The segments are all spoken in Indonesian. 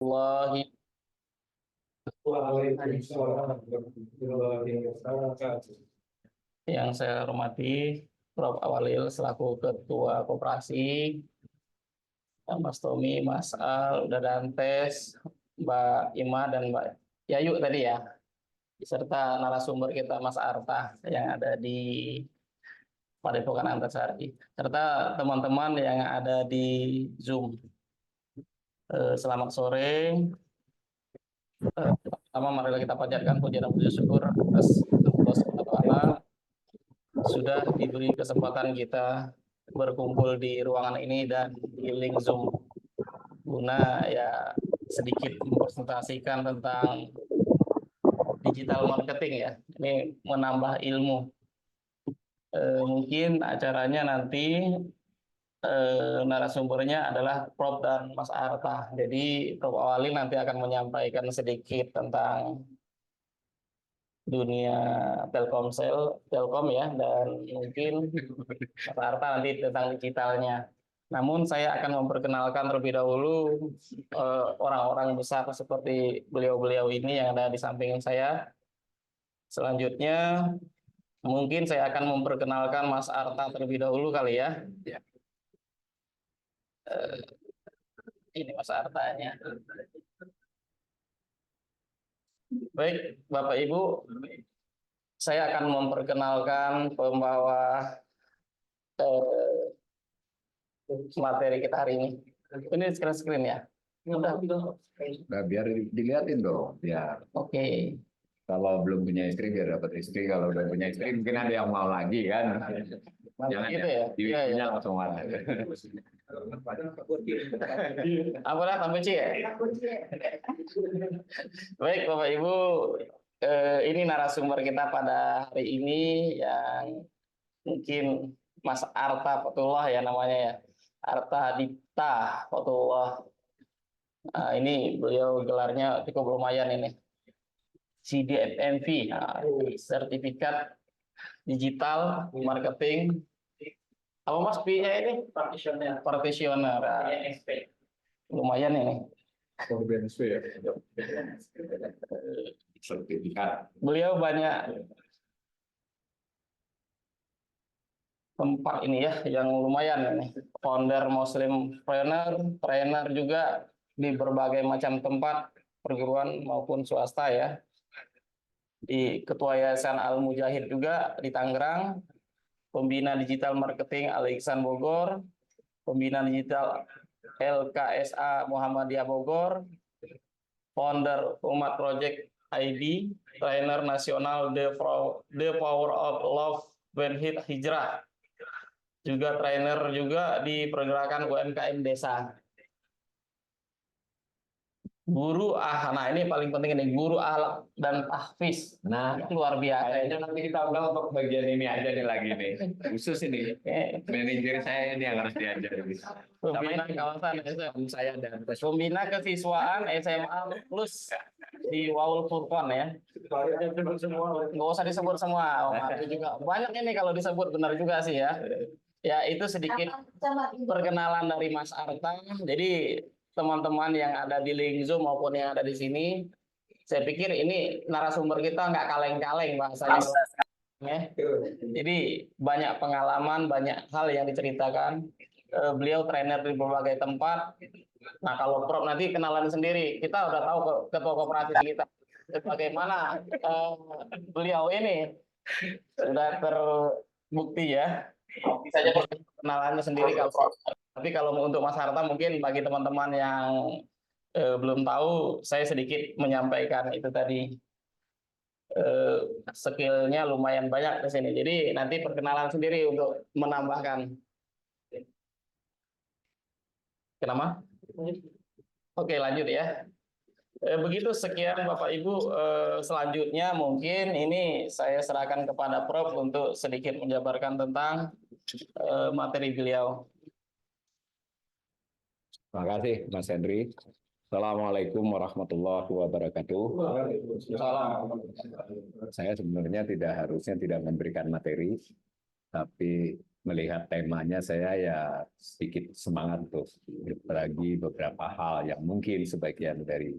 Wallahi. Yang saya hormati Prof. Awalil selaku Ketua Koperasi, Mas Tommy, Mas Al, udah Dantes, Mbak Ima dan Mbak Yayu tadi ya, serta narasumber kita Mas Arta yang ada di Padepokan Antasari, serta teman-teman yang ada di Zoom. Selamat sore. Pertama marilah kita panjatkan puji dan puji syukur atas Allah SWT sudah diberi kesempatan kita berkumpul di ruangan ini dan di link Zoom guna ya sedikit mempresentasikan tentang digital marketing ya. Ini menambah ilmu. Mungkin acaranya nanti narasumbernya adalah Prof dan Mas Arta. Jadi Prof Awalil nanti akan menyampaikan sedikit tentang dunia Telkom ya, dan mungkin Mas Arta nanti tentang digitalnya. Namun saya akan memperkenalkan terlebih dahulu orang-orang besar seperti beliau-beliau ini yang ada di samping saya. Selanjutnya mungkin saya akan memperkenalkan Mas Arta terlebih dahulu kali ya. Ini Mas Artanya. Baik, Bapak Ibu, saya akan memperkenalkan pembawa materi kita hari ini. Ini screen ya. Udah biar dilihatin dong. Ya. Oke. Kalau belum punya istri biar dapat istri. Kalau udah punya istri mungkin ada yang mau lagi kan. Jangan gitu ya. Diwikinya langsung marah. Apalah sampai C ya. Baik Bapak Ibu, ini narasumber kita pada hari ini yang mungkin Mas Arta Fatullah ya namanya ya. Arta Dipta Fatullah. Ini beliau gelarnya cukup lumayan ini. CDMV, sertifikat digital marketing. Apa Mas P-nya ini? Practitioner. Lumayan ini. BNSP ya. Sertifikat. Beliau banyak tempat ini ya yang lumayan ini. Founder Muslim trainer juga di berbagai macam tempat perguruan maupun swasta ya. Di Ketua Yayasan Al Mujahid juga di Tangerang, pembina digital marketing Al Ihsan Bogor, pembina digital LKSA Muhammadiyah Bogor, founder Umat Project ID, trainer nasional The Power of Love When Hijrah, juga trainer juga di pergerakan UMKM desa. Guru nah ini paling penting ini, guru ahlak dan tahfiz. Nah, itu luar biasa. Kayaknya nanti kita udah untuk bagian ini aja nih lagi nih. Khusus ini. Manajer saya ini yang harus diajar. Pembina kawasan saya dan pembina kesiswaan SMA plus di Waul Furqon ya. Nggak usah disebut semua. Itu juga banyak ini kalau disebut, benar juga sih ya. Ya itu sedikit perkenalan dari Mas Arta. Jadi teman-teman yang ada di link Zoom maupun yang ada di sini, saya pikir ini narasumber kita nggak kaleng-kaleng bahasanya. Jadi banyak pengalaman, banyak hal yang diceritakan. Beliau trainer di berbagai tempat. Nah kalau Prof nanti kenalan sendiri, kita udah tahu ketua koperasi kita. Bagaimana beliau ini sudah terbukti ya. Bisa aja kenalannya sendiri kalau Prof. Tapi kalau untuk Mas Harta mungkin bagi teman-teman yang belum tahu, saya sedikit menyampaikan itu tadi. Skillnya lumayan banyak di sini. Jadi nanti perkenalan sendiri untuk menambahkan. Kenapa? Oke, lanjut ya. Begitu, sekian Bapak Ibu. Selanjutnya mungkin ini saya serahkan kepada Prof untuk sedikit menjabarkan tentang materi beliau. Terima kasih Mas Henry. Assalamualaikum warahmatullahi wabarakatuh. Saya sebenarnya tidak memberikan materi, tapi melihat temanya saya ya sedikit semangat untuk berbagi beberapa hal yang mungkin sebagian dari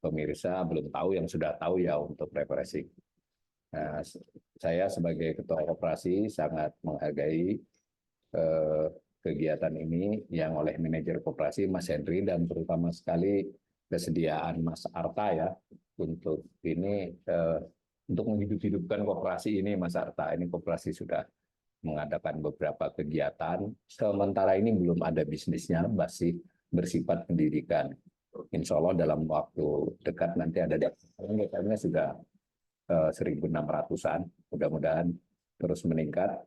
pemirsa belum tahu, yang sudah tahu ya untuk refreshing. Nah, saya sebagai ketua koperasi sangat menghargai kegiatan ini yang oleh manajer koperasi Mas Henry, dan terutama sekali kesediaan Mas Arta ya untuk ini untuk menghidup-hidupkan koperasi ini. Mas Arta, ini koperasi sudah mengadakan beberapa kegiatan, sementara ini belum ada bisnisnya, masih bersifat pendidikan. Insya Allah dalam waktu dekat nanti ada datanya sudah 1.600-an, mudah-mudahan terus meningkat,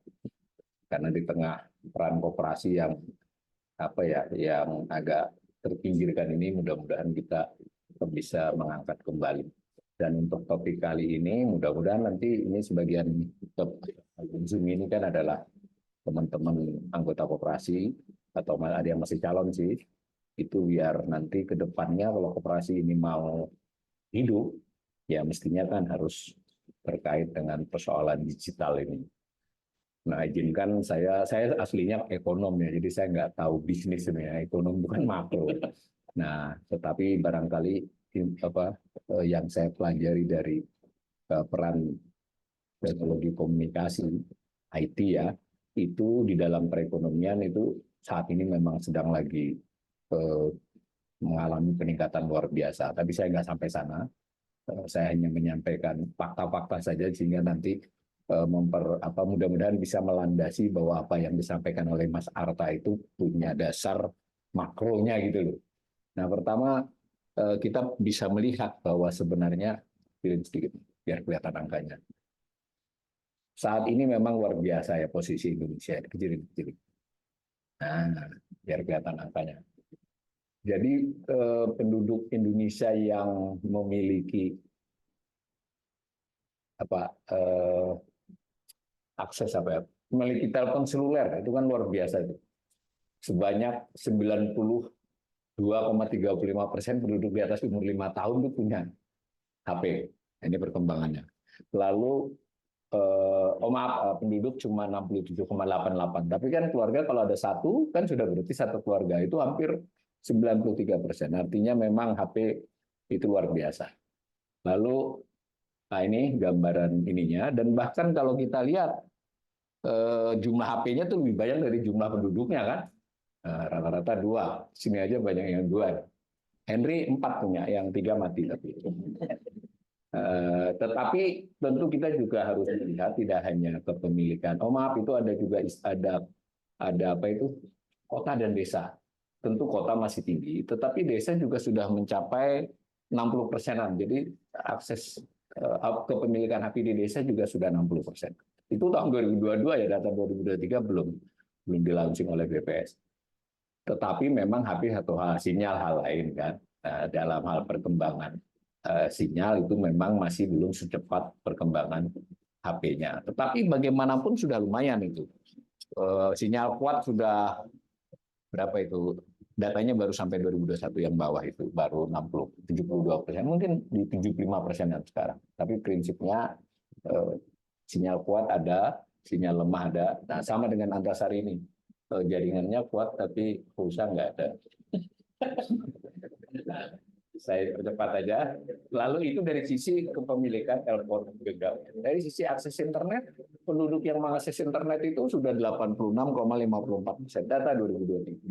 karena di tengah peran koperasi yang yang agak terpinggirkan ini, mudah-mudahan kita bisa mengangkat kembali. Dan untuk topik kali ini, mudah-mudahan nanti ini sebagian Zoom ini kan adalah teman-teman anggota koperasi, atau ada yang masih calon sih, itu biar nanti ke depannya kalau koperasi ini mau hidup, ya mestinya kan harus terkait dengan persoalan digital ini. Nah, izinkan saya aslinya ekonom ya, jadi saya nggak tahu bisnis sebenarnya, ekonom bukan makro. Nah, tetapi barangkali yang saya pelajari dari peran teknologi komunikasi IT ya, itu di dalam perekonomian itu saat ini memang sedang lagi mengalami peningkatan luar biasa. Tapi saya nggak sampai sana. Saya hanya menyampaikan fakta-fakta saja sehingga nanti mudah-mudahan bisa melandasi bahwa apa yang disampaikan oleh Mas Arta itu punya dasar makronya gitu loh. Nah, pertama kita bisa melihat bahwa sebenarnya sedikit biar kelihatan angkanya. Saat ini memang luar biasa ya posisi Indonesia, kecil-kecil. Nah, biar kelihatan angkanya. Jadi penduduk Indonesia yang memiliki akses memiliki telepon seluler itu kan luar biasa itu. Sebanyak 92,35% penduduk di atas umur 5 tahun itu punya HP. Ini perkembangannya. Lalu penduduk cuma 67,88. Tapi kan keluarga kalau ada satu kan sudah berarti satu keluarga, itu hampir 93%. Artinya memang HP itu luar biasa. Lalu nah ini gambaran ininya, dan bahkan kalau kita lihat jumlah HP-nya tuh lebih banyak dari jumlah penduduknya kan. Rata-rata 2. Sini aja banyak yang 2. Henry 4 punya, yang 3 mati tapi. Tetapi tentu kita juga harus melihat tidak hanya kepemilikan. Itu ada juga kota dan desa. Tentu kota masih tinggi, tetapi desa juga sudah mencapai 60%-an. Jadi akses kepemilikan HP di desa juga sudah 60%. Itu tahun 2022 ya, data 2023 belum di-launching oleh BPS. Tetapi memang HP satu hal, sinyal hal lain kan. Dalam hal perkembangan sinyal itu memang masih belum secepat perkembangan HP-nya. Tetapi bagaimanapun sudah lumayan itu. Sinyal kuat sudah berapa itu? Datanya baru sampai 2021 yang bawah itu baru 72%, mungkin di 75% sekarang. Tapi prinsipnya sinyal kuat ada, sinyal lemah ada. Nah, sama dengan Antasari ini, jaringannya kuat tapi pulsa nggak ada. Saya percepat aja. Lalu itu dari sisi kepemilikan telepon genggam. Dari sisi akses internet, penduduk yang mengakses internet itu sudah 86,54%. Data 2022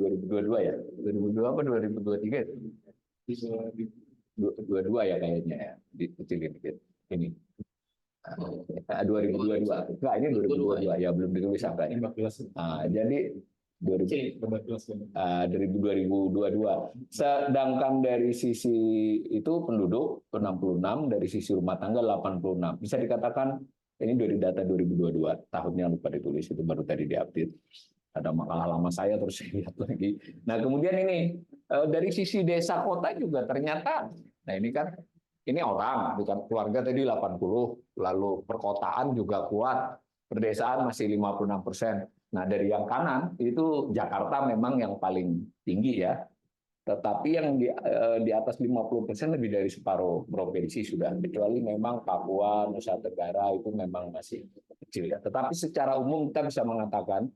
ya. 2022 apa 2023 itu? 22 ya kayaknya ya. Dikecilin dikit. Ini. 2022. Enggak, ini 2022 ya, belum ditulis angkanya. Jadi 2022. Sedangkan dari sisi itu penduduk 66, dari sisi rumah tangga 86. Bisa dikatakan ini dari data 2022, tahunnya lupa ditulis, itu baru tadi diupdate. Ada makalah lama saya terus saya lihat lagi. Nah, kemudian ini dari sisi desa kota juga ternyata, nah ini kan ini orang, bukan keluarga tadi 80, lalu perkotaan juga kuat, perdesaan masih 56%. Nah, dari yang kanan itu Jakarta memang yang paling tinggi ya. Tetapi yang di atas 50% lebih dari separuh provinsi sudah. Kecuali memang Papua, Nusa Tenggara itu memang masih kecil ya. Tetapi secara umum kita bisa mengatakan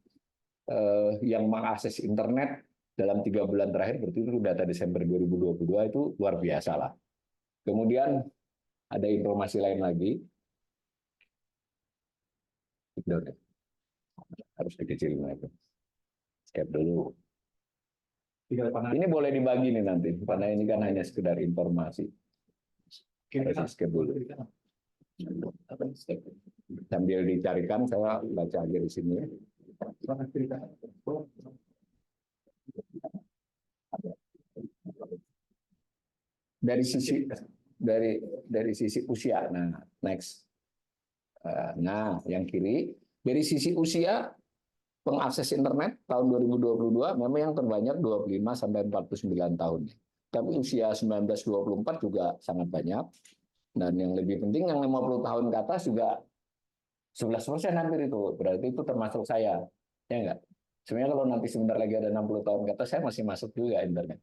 yang mengakses internet dalam 3 bulan terakhir, berarti itu data Desember 2022 itu luar biasa lah. Kemudian ada informasi lain lagi, harus dikecilin itu. Skip dulu. Ini boleh dibagi nih nanti, karena ini kan hanya sekedar informasi. Harus skip dulu. Sambil dicarikan, saya baca aja di sini. Dari sisi usia. Nah, next. Nah, yang kiri dari sisi usia pengakses internet tahun 2022 memang yang terbanyak 25 sampai 49 tahun. Tapi usia 19-24 juga sangat banyak. Dan yang lebih penting yang 50 tahun ke atas juga 11% hampir itu. Berarti itu termasuk saya. Ya enggak? Sebenarnya kalau nanti sebentar lagi ada 60 tahun ke atas, saya masih masuk juga internet.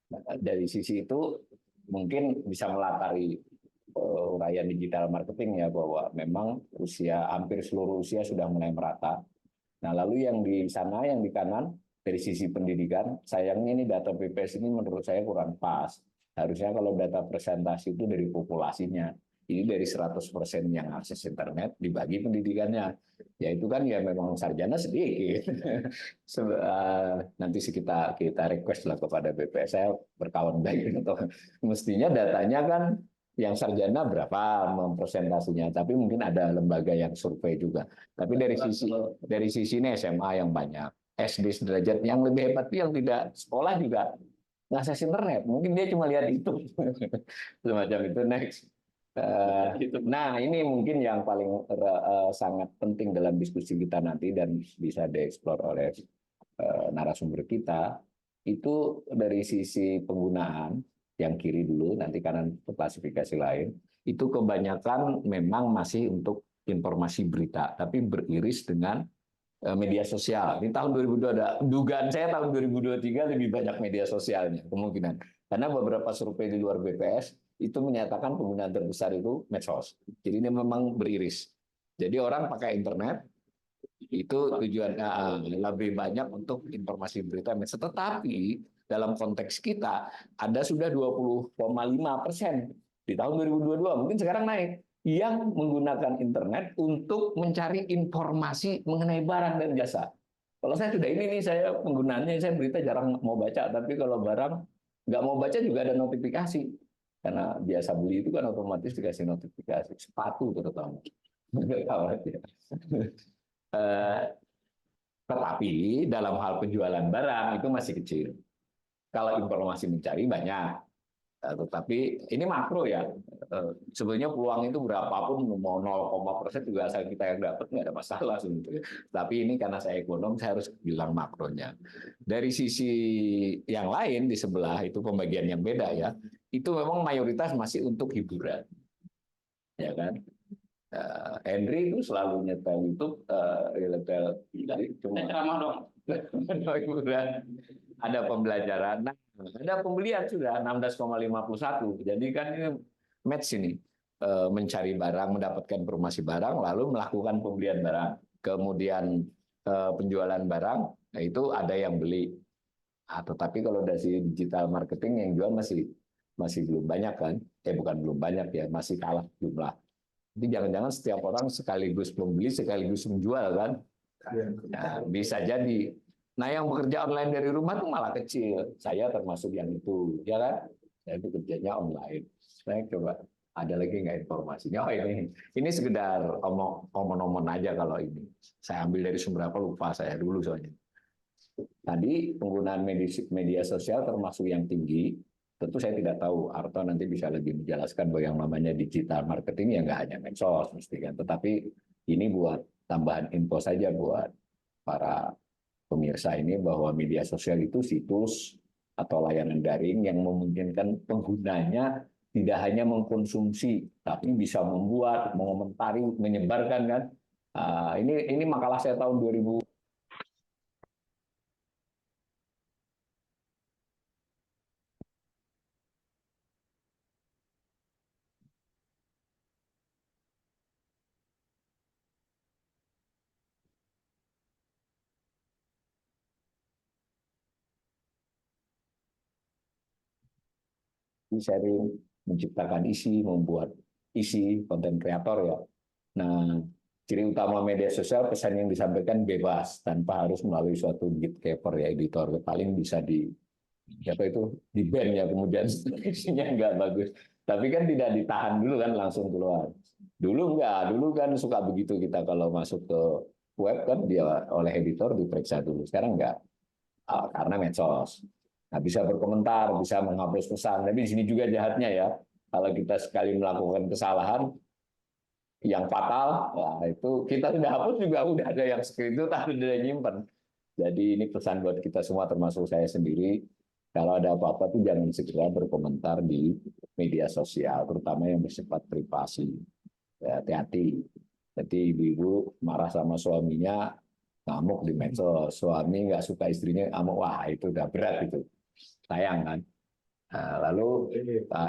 Nah, dari sisi itu mungkin bisa melatari uraian digital marketing ya, bahwa memang hampir seluruh usia sudah mulai merata. Nah, lalu yang di sana, yang di kanan, dari sisi pendidikan, sayangnya ini data BPS ini menurut saya kurang pas. Harusnya kalau data presentasi itu dari populasinya. Ini dari 100% yang akses internet dibagi pendidikannya. Ya itu kan ya memang sarjana sedikit. Nanti kita request lah kepada BPS, saya berkawan baik. Mestinya datanya kan yang sarjana berapa presentasinya, tapi mungkin ada lembaga yang survei juga. Tapi dari sisi ini SMA yang banyak, SD sederajat, yang lebih hebat yang tidak sekolah juga ngakses internet. Mungkin dia cuma lihat itu, semacam itu. Next. Nah, ini mungkin yang paling sangat penting dalam diskusi kita nanti dan bisa dieksplor oleh narasumber kita, itu dari sisi penggunaan. Yang kiri dulu, nanti kanan klasifikasi lain, itu kebanyakan memang masih untuk informasi berita, tapi beriris dengan media sosial. Di tahun 2002 ada dugaan saya tahun 2023 lebih banyak media sosialnya kemungkinan. Karena beberapa survei di luar BPS itu menyatakan penggunaan terbesar itu medsos. Jadi ini memang beriris. Jadi orang pakai internet itu tujuan lebih banyak untuk informasi berita medsos. Tetapi dalam konteks kita ada sudah 20,5% di tahun 2022, mungkin sekarang naik, yang menggunakan internet untuk mencari informasi mengenai barang dan jasa. Kalau saya sudah ini nih, saya penggunaannya, saya berita jarang mau baca, tapi kalau barang nggak mau baca juga ada notifikasi. Karena biasa beli itu kan otomatis dikasih notifikasi, sepatu terutama. Tetapi dalam hal penjualan barang itu masih kecil. Kalau informasi mencari banyak. Tetapi ini makro ya. Sebenarnya peluang itu berapapun, mau 0,% juga asal kita yang dapat nggak ada masalah sebetulnya. Tapi ini karena saya ekonom, saya harus bilang makronya. Dari sisi yang lain di sebelah itu pembagian yang beda ya. Itu memang mayoritas masih untuk hiburan, ya kan. Henry itu selalu nyetel YouTube, nyetel cuma ceramah dong. Hiburan. Ada pembelajaran, nah, ada pembelian sudah 16,51. Jadi kan ini match ini, mencari barang, mendapatkan informasi barang, lalu melakukan pembelian barang, kemudian penjualan barang, nah itu ada yang beli. Tetapi kalau dari digital marketing yang jual masih belum banyak kan? Bukan belum banyak ya, masih kalah jumlah. Jadi jangan-jangan setiap orang sekaligus membeli sekaligus menjual kan? Nah, bisa jadi. Nah, yang bekerja online dari rumah tuh malah kecil. Saya termasuk yang itu, ya kan? Saya itu kerjanya online. Saya coba ada lagi nggak informasinya? Oh ini sekedar omong-omong aja kalau ini. Saya ambil dari sumber apa lupa saya dulu soalnya. Tadi penggunaan media sosial termasuk yang tinggi. Tentu saya tidak tahu, Arto nanti bisa lebih menjelaskan bahwa yang namanya digital marketing ya nggak hanya medsos, mesti kan. Tetapi ini buat tambahan info saja buat para pemirsa ini bahwa media sosial itu situs atau layanan daring yang memungkinkan penggunanya tidak hanya mengkonsumsi, tapi bisa membuat, mengomentari, menyebarkan kan. Ini makalah saya tahun 2000. sharing, menciptakan isi, membuat isi, konten kreator ya. Nah, ciri utama media sosial, pesan yang disampaikan bebas tanpa harus melalui suatu gatekeeper ya, editor. Paling bisa di siapa itu di ban ya, kemudian isinya nggak bagus. Tapi kan tidak ditahan dulu kan, langsung keluar. Dulu enggak, dulu kan suka begitu kita kalau masuk ke web kan dia oleh editor diperiksa dulu. Sekarang enggak, karena medsos. Nah, bisa berkomentar, bisa menghapus pesan. Tapi di sini juga jahatnya ya. Kalau kita sekali melakukan kesalahan yang fatal, nah itu kita sudah hapus juga udah ada yang screen itu tapi udah nyimpen. Jadi ini pesan buat kita semua termasuk saya sendiri. Kalau ada apa-apa tuh jangan segera berkomentar di media sosial, terutama yang bersifat privasi. Ya, hati-hati. Jadi ibu-ibu marah sama suaminya, ngamuk di medsos. Suami nggak suka istrinya, ngamuk. Wah, itu udah berat itu. Sayang kan. Nah, lalu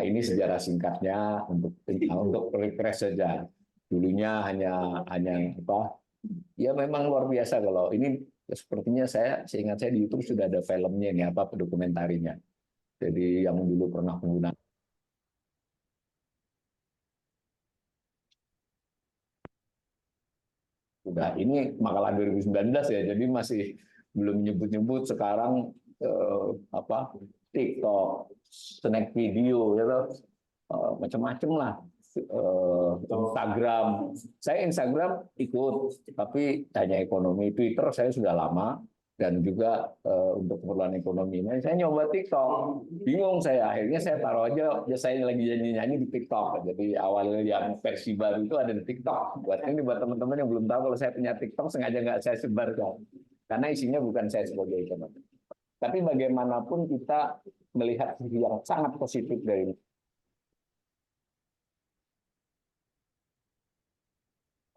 ini sejarah singkatnya untuk refresh saja. Dulunya hanya apa? Ya memang luar biasa kalau ini sepertinya saya seingat saya di YouTube sudah ada filmnya ini apa dokumentarinya. Jadi yang dulu pernah menggunakan udah ini makalah 2019 ya, jadi masih belum nyebut-nyebut sekarang apa TikTok, snack video, ya macam-macam lah. Instagram, saya Instagram ikut, tapi hanya ekonomi. Twitter saya sudah lama dan juga untuk keperluan ekonomi. Nah, saya nyoba TikTok, bingung saya. Akhirnya saya taruh aja, ya saya lagi nyanyi-nyanyi di TikTok. Jadi awalnya yang versi baru itu ada di TikTok. Buat teman-teman yang belum tahu kalau saya punya TikTok, sengaja nggak saya sebarkan. Karena isinya bukan saya sebagai ekonomi. Tapi bagaimanapun kita melihat sisi yang sangat positif dari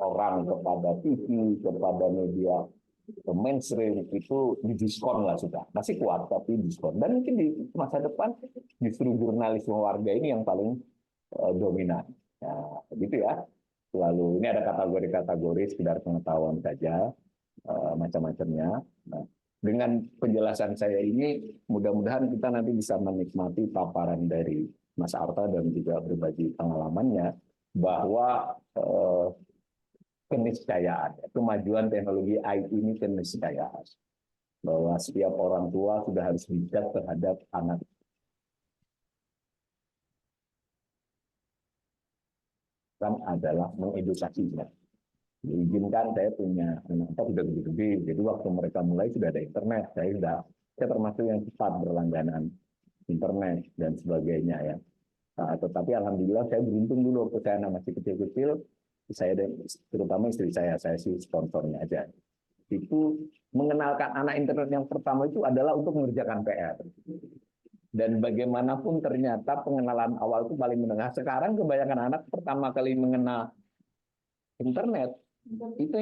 orang kepada TV, kepada media mainstream itu didiskon lah sudah. Masih kuat tapi diskon. Dan mungkin di masa depan justru jurnalisme warga ini yang paling dominan. Nah, gitu ya. Lalu ini ada kategori-kategori sekedar pengetahuan saja, macam-macamnya. Nah, dengan penjelasan saya ini, mudah-mudahan kita nanti bisa menikmati paparan dari Mas Arta dan juga berbagi pengalamannya bahwa keniscayaan, kemajuan teknologi IT ini keniscayaan. Bahwa setiap orang tua sudah harus bijak terhadap anak. Kan adalah mengedukasinya. Diizinkan saya punya anak sudah gede-gede, jadi waktu mereka mulai sudah ada internet. Saya termasuk yang cepat berlangganan internet dan sebagainya ya. Nah, tetapi alhamdulillah saya beruntung dulu waktu saya anak masih kecil-kecil, saya terutama istri saya sih sponsornya aja. Itu mengenalkan anak internet yang pertama itu adalah untuk mengerjakan PR. Dan bagaimanapun ternyata pengenalan awal itu paling menengah. Sekarang kebanyakan anak pertama kali mengenal internet itu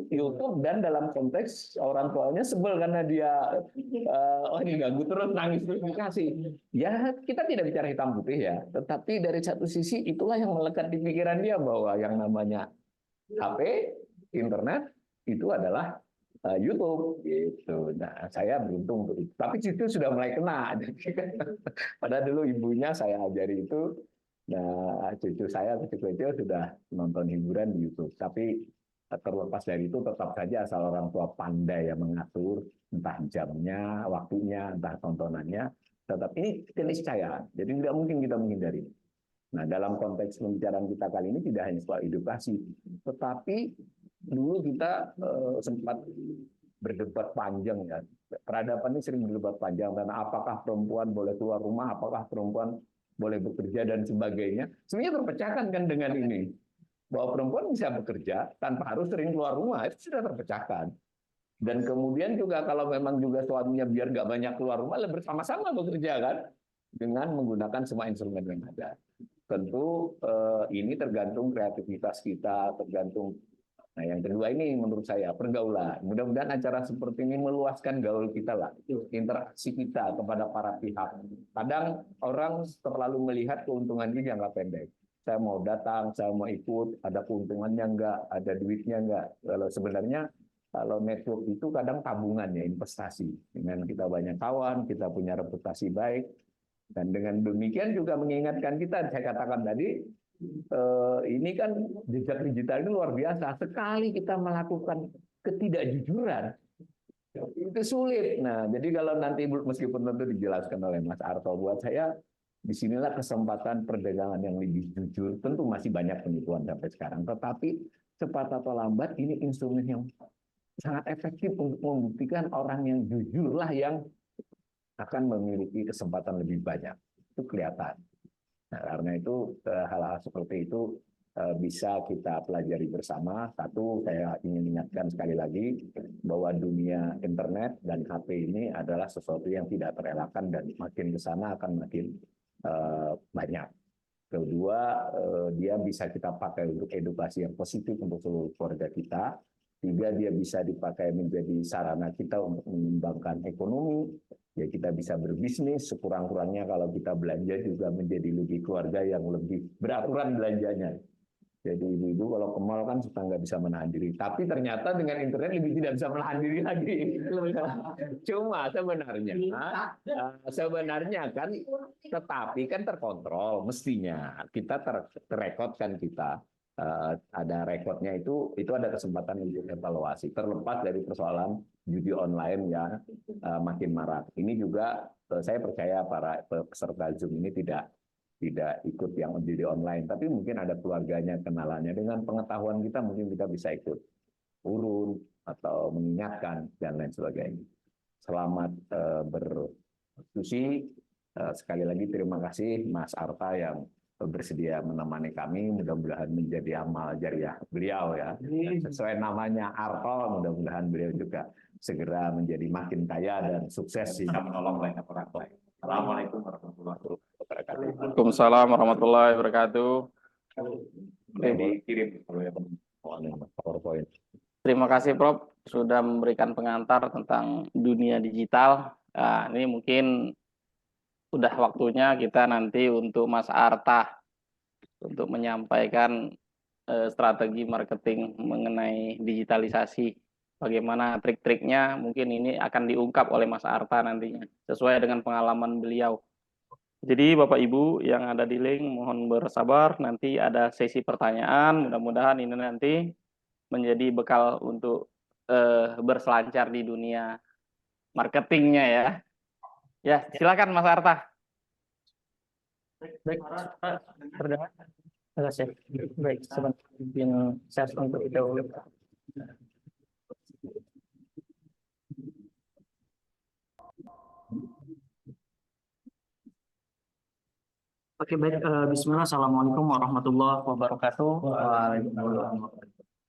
YouTube dan dalam konteks orang tuanya sebel karena dia oh ini ganggu terus nangis terus dikasih. Ya kita tidak bicara hitam putih ya, tetapi dari satu sisi itulah yang melekat di pikiran dia bahwa yang namanya HP, internet itu adalah YouTube gitu. Nah, saya beruntung untuk itu. Tapi itu sudah mulai kena. Padahal dulu ibunya saya ajari itu. Nah, cucu saya kecil-kecil sudah nonton hiburan di YouTube. Tapi terlepas dari itu tetap saja asal orang tua pandai yang mengatur entah jamnya, waktunya, entah tontonannya. Tetap ini keniscayaan. Jadi tidak mungkin kita menghindari. Nah, dalam konteks pembicaraan kita kali ini tidak hanya soal edukasi, tetapi dulu kita sempat berdebat panjang ya. Peradaban ini sering berdebat panjang karena apakah perempuan boleh keluar rumah, apakah perempuan boleh bekerja dan sebagainya. Sebenarnya terpecahkan kan dengan ini bahwa perempuan bisa bekerja tanpa harus sering keluar rumah, itu sudah terpecahkan. Dan kemudian juga kalau memang juga suaminya biar nggak banyak keluar rumah, bersama-sama bekerja kan dengan menggunakan semua instrumen yang ada. Tentu ini tergantung kreativitas kita, tergantung. Nah, yang kedua ini menurut saya pergaulan. Mudah-mudahan acara seperti ini meluaskan gaul kita lah, interaksi kita kepada para pihak. Kadang orang terlalu melihat keuntungan ini jangka pendek. Saya mau datang, saya mau ikut, ada keuntungannya enggak, ada duitnya enggak. Kalau sebenarnya kalau network itu kadang tabungan ya, investasi. Dengan kita banyak kawan, kita punya reputasi baik, Dan dengan demikian juga mengingatkan kita, saya katakan tadi, ini kan jejak digital ini luar biasa. Sekali kita melakukan ketidakjujuran, itu sulit. Nah, jadi kalau nanti meskipun tentu dijelaskan oleh Mas Arto, buat saya disinilah kesempatan perdagangan yang lebih jujur. Tentu masih banyak penipuan sampai sekarang, tetapi cepat atau lambat ini instrumen yang sangat efektif untuk membuktikan orang yang jujurlah yang akan memiliki kesempatan lebih banyak. Itu kelihatan. Nah, karena itu hal-hal seperti itu bisa kita pelajari bersama. Satu, saya ingin ingatkan sekali lagi bahwa dunia internet dan HP ini adalah sesuatu yang tidak terelakkan dan makin ke sana akan makin banyak. Kedua, dia bisa kita pakai untuk edukasi yang positif untuk seluruh keluarga kita. Tiga, dia bisa dipakai menjadi sarana kita untuk mengembangkan ekonomi. Ya, kita bisa berbisnis, sekurang-kurangnya kalau kita belanja juga menjadi lebih keluarga yang lebih beraturan belanjanya. Jadi ibu-ibu kalau ke mall kan suka nggak bisa menahan diri. Tapi ternyata dengan internet lebih tidak bisa menahan diri lagi. Cuma sebenarnya kan, tetapi kan terkontrol mestinya. Kita terrekod kan kita. Ada rekodnya itu ada kesempatan untuk evaluasi terlepas dari persoalan judi online yang makin marak. Ini juga saya percaya para peserta Zoom ini tidak ikut yang judi online, tapi mungkin ada keluarganya, kenalannya, dengan pengetahuan kita mungkin kita bisa ikut urun atau mengingatkan dan lain sebagainya. Selamat berdiskusi. Sekali lagi terima kasih Mas Arta yang bersedia menemani kami, mudah-mudahan menjadi amal jariah beliau ya. Sesuai namanya Arto, mudah-mudahan beliau juga segera menjadi makin kaya dan sukses di menolong banyak orang lain. Assalamualaikum warahmatullahi wabarakatuh. Waalaikumsalam warahmatullahi wabarakatuh. Dikirim PowerPoint. Terima kasih Prof sudah memberikan pengantar tentang dunia digital. Nah, ini mungkin sudah waktunya kita nanti untuk Mas Arta untuk menyampaikan strategi marketing mengenai digitalisasi. Bagaimana trik-triknya, mungkin ini akan diungkap oleh Mas Arta nantinya, sesuai dengan pengalaman beliau. Jadi Bapak Ibu yang ada di link, mohon bersabar, nanti ada sesi pertanyaan, mudah-mudahan ini nanti menjadi bekal untuk berselancar di dunia marketingnya ya. Ya, silakan Mas Arta. Baik, terdengar? Terima kasih. Baik, sebentar bikin share untuk dahulu. Oke, baik. Bismillah. Assalamualaikum warahmatullahi wabarakatuh.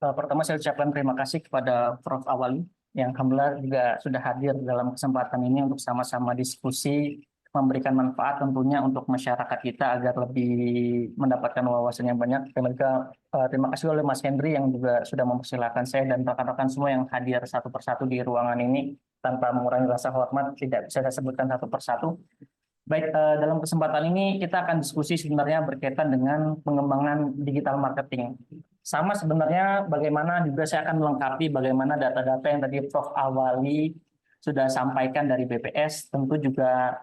Pertama saya ucapkan terima kasih kepada Prof. Awali yang alhamdulillah juga sudah hadir dalam kesempatan ini untuk sama-sama diskusi, memberikan manfaat tentunya untuk masyarakat kita agar lebih mendapatkan wawasan yang banyak. Terima kasih oleh Mas Henry yang juga sudah mempersilahkan saya dan rekan-rekan semua yang hadir satu persatu di ruangan ini tanpa mengurangi rasa hormat, tidak bisa saya sebutkan satu persatu. Baik, dalam kesempatan ini kita akan diskusi sebenarnya berkaitan dengan pengembangan digital marketing. Sama sebenarnya bagaimana juga saya akan melengkapi bagaimana data-data yang tadi Prof. Awali sudah sampaikan dari BPS. Tentu juga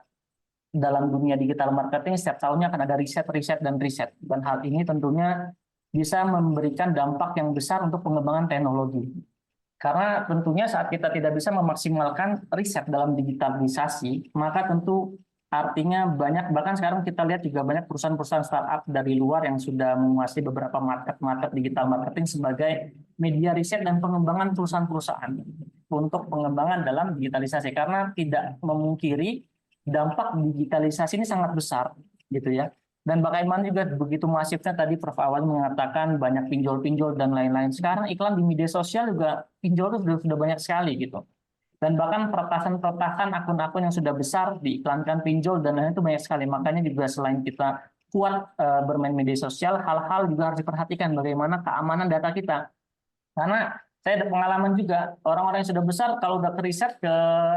dalam dunia digital marketing setiap tahunnya akan ada riset. Dan hal ini tentunya bisa memberikan dampak yang besar untuk pengembangan teknologi. Karena tentunya saat kita tidak bisa memaksimalkan riset dalam digitalisasi, maka tentu artinya banyak, bahkan sekarang kita lihat juga banyak perusahaan-perusahaan startup dari luar yang sudah menguasai beberapa market digital marketing sebagai media riset dan pengembangan perusahaan-perusahaan untuk pengembangan dalam digitalisasi. Karena tidak memungkiri dampak digitalisasi ini sangat besar, gitu ya. Dan bagaimana juga begitu masifnya tadi Prof. Awal mengatakan banyak pinjol-pinjol dan lain-lain. Sekarang iklan di media sosial juga pinjol itu sudah banyak sekali gitu. Dan bahkan peretasan akun-akun yang sudah besar diiklankan pinjol dan lain-lain itu banyak sekali. Makanya juga selain kita kuat bermain media sosial, hal-hal juga harus diperhatikan bagaimana keamanan data kita. Karena saya ada pengalaman juga, orang-orang yang sudah besar kalau udah keriset ke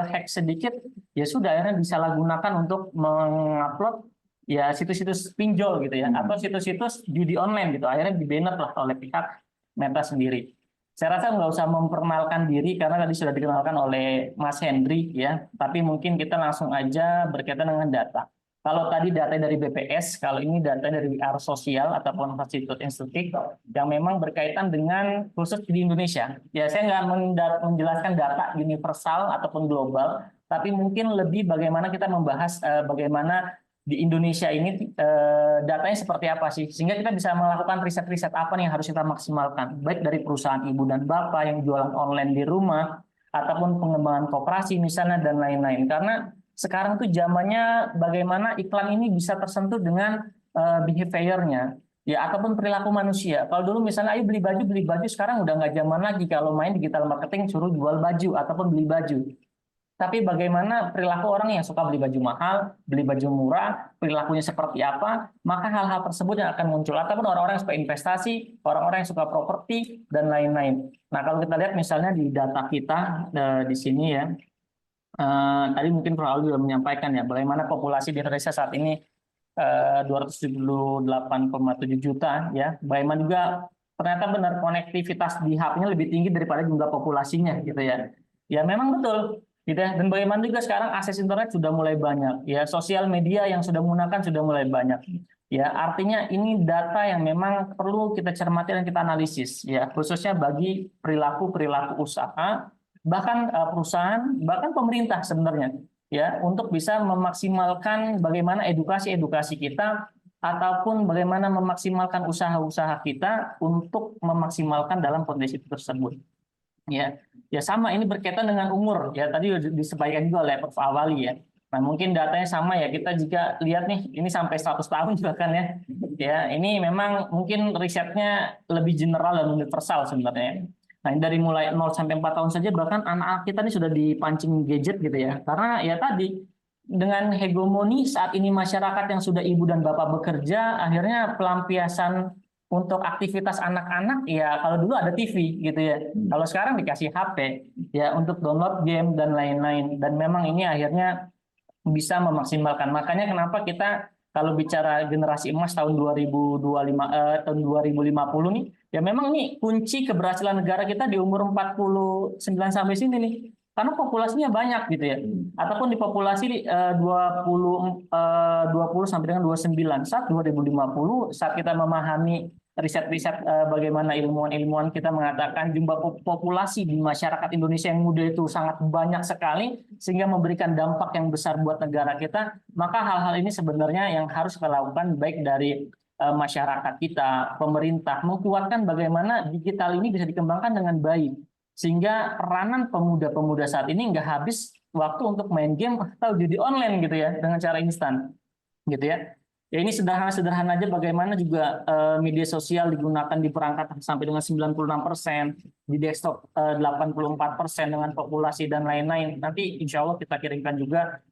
hack sedikit, ya sudah akhirnya disalahgunakan untuk mengupload ya situs-situs pinjol gitu ya, atau situs-situs judi online gitu. Akhirnya di-banned lah oleh pihak Meta sendiri. Saya rasa nggak usah memperkenalkan diri karena tadi sudah dikenalkan oleh Mas Henry ya, tapi mungkin kita langsung aja berkaitan dengan data. Kalau tadi data dari BPS, kalau ini data dari Ars Sosial ataupun Institut yang memang berkaitan dengan khusus di Indonesia. Ya, saya nggak menjelaskan data universal ataupun global, tapi mungkin lebih bagaimana kita membahas bagaimana di Indonesia ini datanya seperti apa sih, sehingga kita bisa melakukan riset-riset apa nih yang harus kita maksimalkan, baik dari perusahaan ibu dan bapak yang jualan online di rumah, ataupun pengembangan koperasi misalnya dan lain-lain. Karena sekarang tuh zamannya bagaimana iklan ini bisa tersentuh dengan behavior-nya, ya, ataupun perilaku manusia. Kalau dulu misalnya ayo beli baju, sekarang udah nggak zaman lagi kalau main digital marketing suruh jual baju ataupun beli baju. Tapi bagaimana perilaku orang yang suka beli baju mahal, beli baju murah, perilakunya seperti apa, maka hal-hal tersebut yang akan muncul. Ataupun orang-orang yang suka investasi, orang-orang yang suka properti, dan lain-lain. Nah, kalau kita lihat misalnya di data kita di sini ya, tadi mungkin Prof. Alwi sudah menyampaikan ya, bagaimana populasi di Indonesia saat ini 278,7 juta ya. Bagaimana juga ternyata benar konektivitas di hub-nya lebih tinggi daripada jumlah populasinya gitu ya. Ya memang betul gitu ya. Dan bagaimana juga sekarang akses internet sudah mulai banyak ya, sosial media yang sudah menggunakan sudah mulai banyak. Ya, artinya ini data yang memang perlu kita cermati dan kita analisis ya, khususnya bagi perilaku-perilaku usaha, bahkan perusahaan, bahkan pemerintah sebenarnya ya, untuk bisa memaksimalkan bagaimana edukasi kita ataupun bagaimana memaksimalkan usaha-usaha kita untuk memaksimalkan dalam kondisi tersebut. Ya, ya sama ini berkaitan dengan umur ya, tadi disampaikan juga oleh Prof. Awali ya. Nah, mungkin datanya sama ya, kita juga lihat nih, ini sampai 100 tahun bahkan ya. Ya, ini memang mungkin risetnya lebih general dan universal sebenarnya. Nah, dari mulai 0 sampai 4 tahun saja bahkan anak-anak kita ini sudah dipancing gadget gitu ya. Karena ya tadi dengan hegemoni saat ini masyarakat yang sudah ibu dan bapak bekerja, akhirnya pelampiasan untuk aktivitas anak-anak ya kalau dulu ada TV gitu ya. Kalau sekarang dikasih HP ya untuk download game dan lain-lain, dan memang ini akhirnya bisa memaksimalkan. Makanya kenapa kita kalau bicara generasi emas tahun 2025 tahun 2050 nih, ya memang nih kunci keberhasilan negara kita di umur 49 sampai sini nih. Karena populasinya banyak gitu ya. Ataupun di populasi 20 sampai dengan 29 saat 2050 saat kita memahami riset-riset bagaimana ilmuwan-ilmuwan kita mengatakan jumlah populasi di masyarakat Indonesia yang muda itu sangat banyak sekali sehingga memberikan dampak yang besar buat negara kita, maka hal-hal ini sebenarnya yang harus kita lakukan baik dari masyarakat kita, pemerintah, menguatkan bagaimana digital ini bisa dikembangkan dengan baik sehingga peranan pemuda-pemuda saat ini nggak habis waktu untuk main game atau judi online gitu ya dengan cara instan gitu ya. Ya ini sederhana aja bagaimana juga media sosial digunakan di perangkat sampai dengan 96%, di desktop 84% dengan populasi dan lain-lain. Nanti insya Allah kita kirimkan juga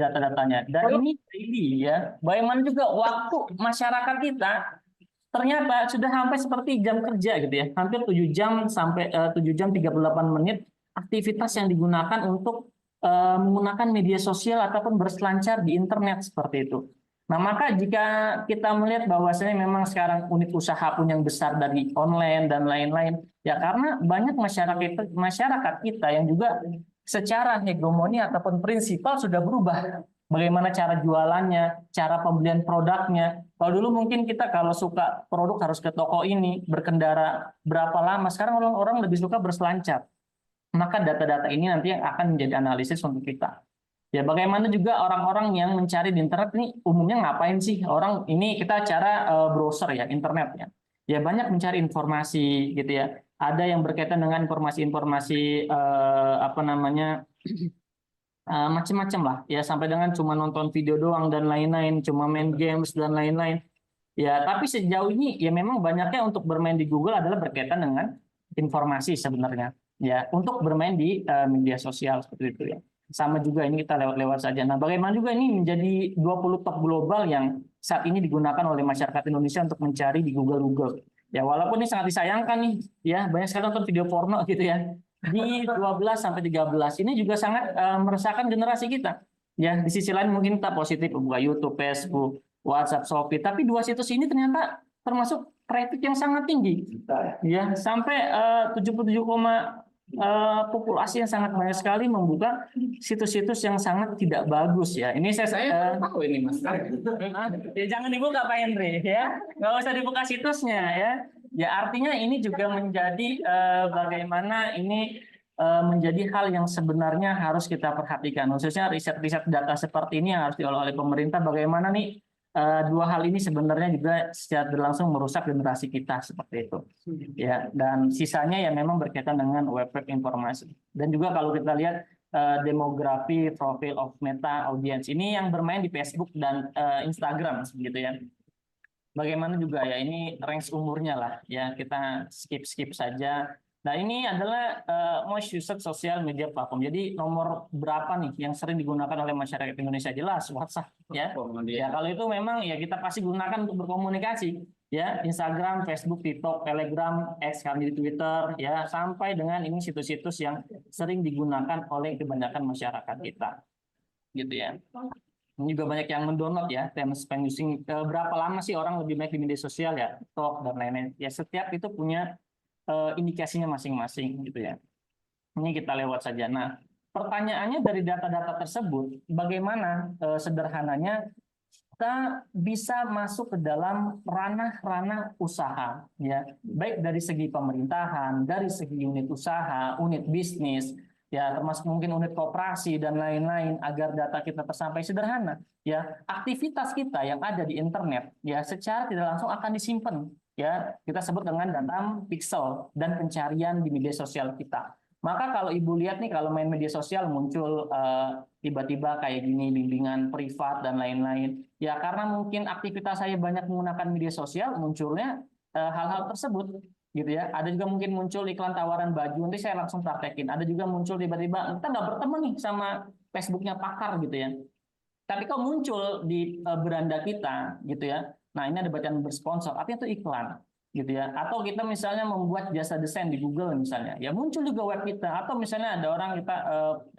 data-datanya. Dan ini daily ya, bagaimana juga waktu masyarakat kita ternyata sudah sampai seperti jam kerja gitu ya, hampir 7 jam sampai 7 jam 38 menit aktivitas yang digunakan untuk menggunakan media sosial ataupun berselancar di internet seperti itu. Nah, maka jika kita melihat bahwasanya memang sekarang unit usaha pun yang besar dari online dan lain-lain, ya karena banyak masyarakat kita yang juga secara hegemoni ataupun prinsipal sudah berubah. Bagaimana cara jualannya, cara pembelian produknya. Kalau dulu mungkin kita kalau suka produk harus ke toko ini, berkendara berapa lama. Sekarang orang-orang lebih suka berselancar. Maka data-data ini nanti yang akan menjadi analisis untuk kita. Ya, bagaimana juga orang-orang yang mencari di internet ini umumnya ngapain sih? Orang ini kita cara browser ya, internetnya. Ya banyak mencari informasi gitu ya. Ada yang berkaitan dengan informasi-informasi apa namanya macam-macam lah. Ya sampai dengan cuma nonton video doang dan lain-lain, cuma main games dan lain-lain. Ya, tapi sejauh ini ya memang banyaknya untuk bermain di Google adalah berkaitan dengan informasi sebenarnya. Ya, untuk bermain di media sosial seperti itu ya. Sama juga ini kita lewat-lewat saja. Nah, bagaimana juga ini menjadi 20 top global yang saat ini digunakan oleh masyarakat Indonesia untuk mencari di Google. Ya, walaupun ini sangat disayangkan nih, ya banyak sekali nonton video porno gitu ya. Di 12 sampai 13 ini juga sangat meresahkan generasi kita. Ya, di sisi lain mungkin kita positif buka YouTube, Facebook, WhatsApp, Shopee, tapi dua situs ini ternyata termasuk traffic yang sangat tinggi. Ya, sampai populasi yang sangat banyak sekali membuka situs-situs yang sangat tidak bagus ya. Ini saya Tahu ini Mas. ya jangan dibuka Pak Henry ya, nggak usah dibuka situsnya ya. Ya artinya ini juga menjadi bagaimana ini menjadi hal yang sebenarnya harus kita perhatikan, khususnya riset-riset data seperti ini yang harus diolah oleh pemerintah. Bagaimana nih dua hal ini sebenarnya juga secara langsung merusak generasi kita seperti itu ya, dan sisanya ya memang berkaitan dengan web-web informasi. Dan juga kalau kita lihat demografi profil of meta audience ini yang bermain di Facebook dan Instagram gitu ya. Bagaimana juga ya ini range umurnya lah ya, kita skip saja. Nah ini adalah most used social media platform. Jadi nomor berapa nih yang sering digunakan oleh masyarakat Indonesia? Jelas WhatsApp ya. Ya kalau itu memang ya kita pasti gunakan untuk berkomunikasi ya, Instagram, Facebook, TikTok, Telegram, X kami di Twitter ya, sampai dengan ini situs-situs yang sering digunakan oleh kebanyakan masyarakat kita gitu ya. Ini juga banyak yang mendownload ya, time spend using. Berapa lama sih orang lebih baik di media sosial ya, TikTok dan lain-lain. Ya setiap itu punya indikasinya masing-masing gitu ya. Ini kita lewat saja. Nah, pertanyaannya dari data-data tersebut, bagaimana sederhananya kita bisa masuk ke dalam ranah-ranah usaha ya, baik dari segi pemerintahan, dari segi unit usaha, unit bisnis, ya termasuk mungkin unit koperasi dan lain-lain, agar data kita tersampai sederhana ya. Aktivitas kita yang ada di internet ya secara tidak langsung akan disimpan ya, kita sebut dengan data pixel dan pencarian di media sosial kita. Maka kalau Ibu lihat nih, kalau main media sosial muncul tiba-tiba kayak gini bimbingan privat dan lain-lain ya, karena mungkin aktivitas saya banyak menggunakan media sosial, munculnya hal-hal tersebut gitu ya. Ada juga mungkin muncul iklan tawaran baju, nanti saya langsung praktekin. Ada juga muncul tiba-tiba kita nggak berteman nih sama Facebooknya pakar gitu ya, tapi kok muncul di beranda kita gitu ya. Nah ini ada bacaan bersponsor, artinya itu iklan gitu ya. Atau kita misalnya membuat jasa desain di Google misalnya, ya muncul juga web kita. Atau misalnya ada orang kita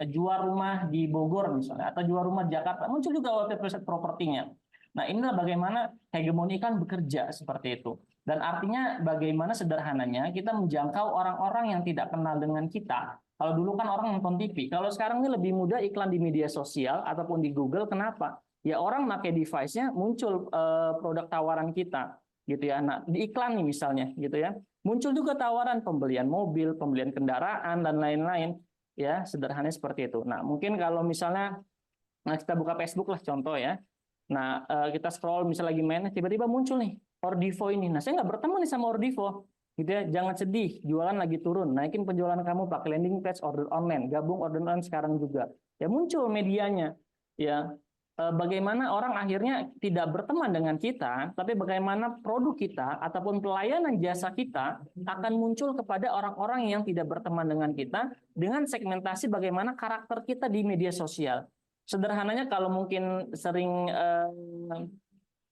jual rumah di Bogor misalnya, atau jual rumah di Jakarta, muncul juga website propertinya. Nah inilah bagaimana hegemoni kan bekerja seperti itu. Dan artinya bagaimana sederhananya kita menjangkau orang-orang yang tidak kenal dengan kita. Kalau dulu kan orang nonton TV, kalau sekarang ini lebih mudah iklan di media sosial ataupun di Google. Kenapa? Ya orang pakai device-nya muncul produk tawaran kita gitu ya. Nah, di iklan nih misalnya gitu ya, muncul juga tawaran pembelian mobil, pembelian kendaraan dan lain-lain ya, sederhananya seperti itu. Nah, mungkin kalau misalnya kita buka Facebook lah contoh ya. Nah, kita scroll misalnya lagi main, tiba-tiba muncul nih Ordivo ini. Nah, saya nggak berteman nih sama Ordivo gitu ya. Jangan sedih, jualan lagi turun, naikin penjualan kamu pakai landing page, order online, gabung order online sekarang juga ya, muncul medianya ya. Bagaimana orang akhirnya tidak berteman dengan kita, tapi bagaimana produk kita ataupun pelayanan jasa kita akan muncul kepada orang-orang yang tidak berteman dengan kita, dengan segmentasi bagaimana karakter kita di media sosial. Sederhananya kalau mungkin sering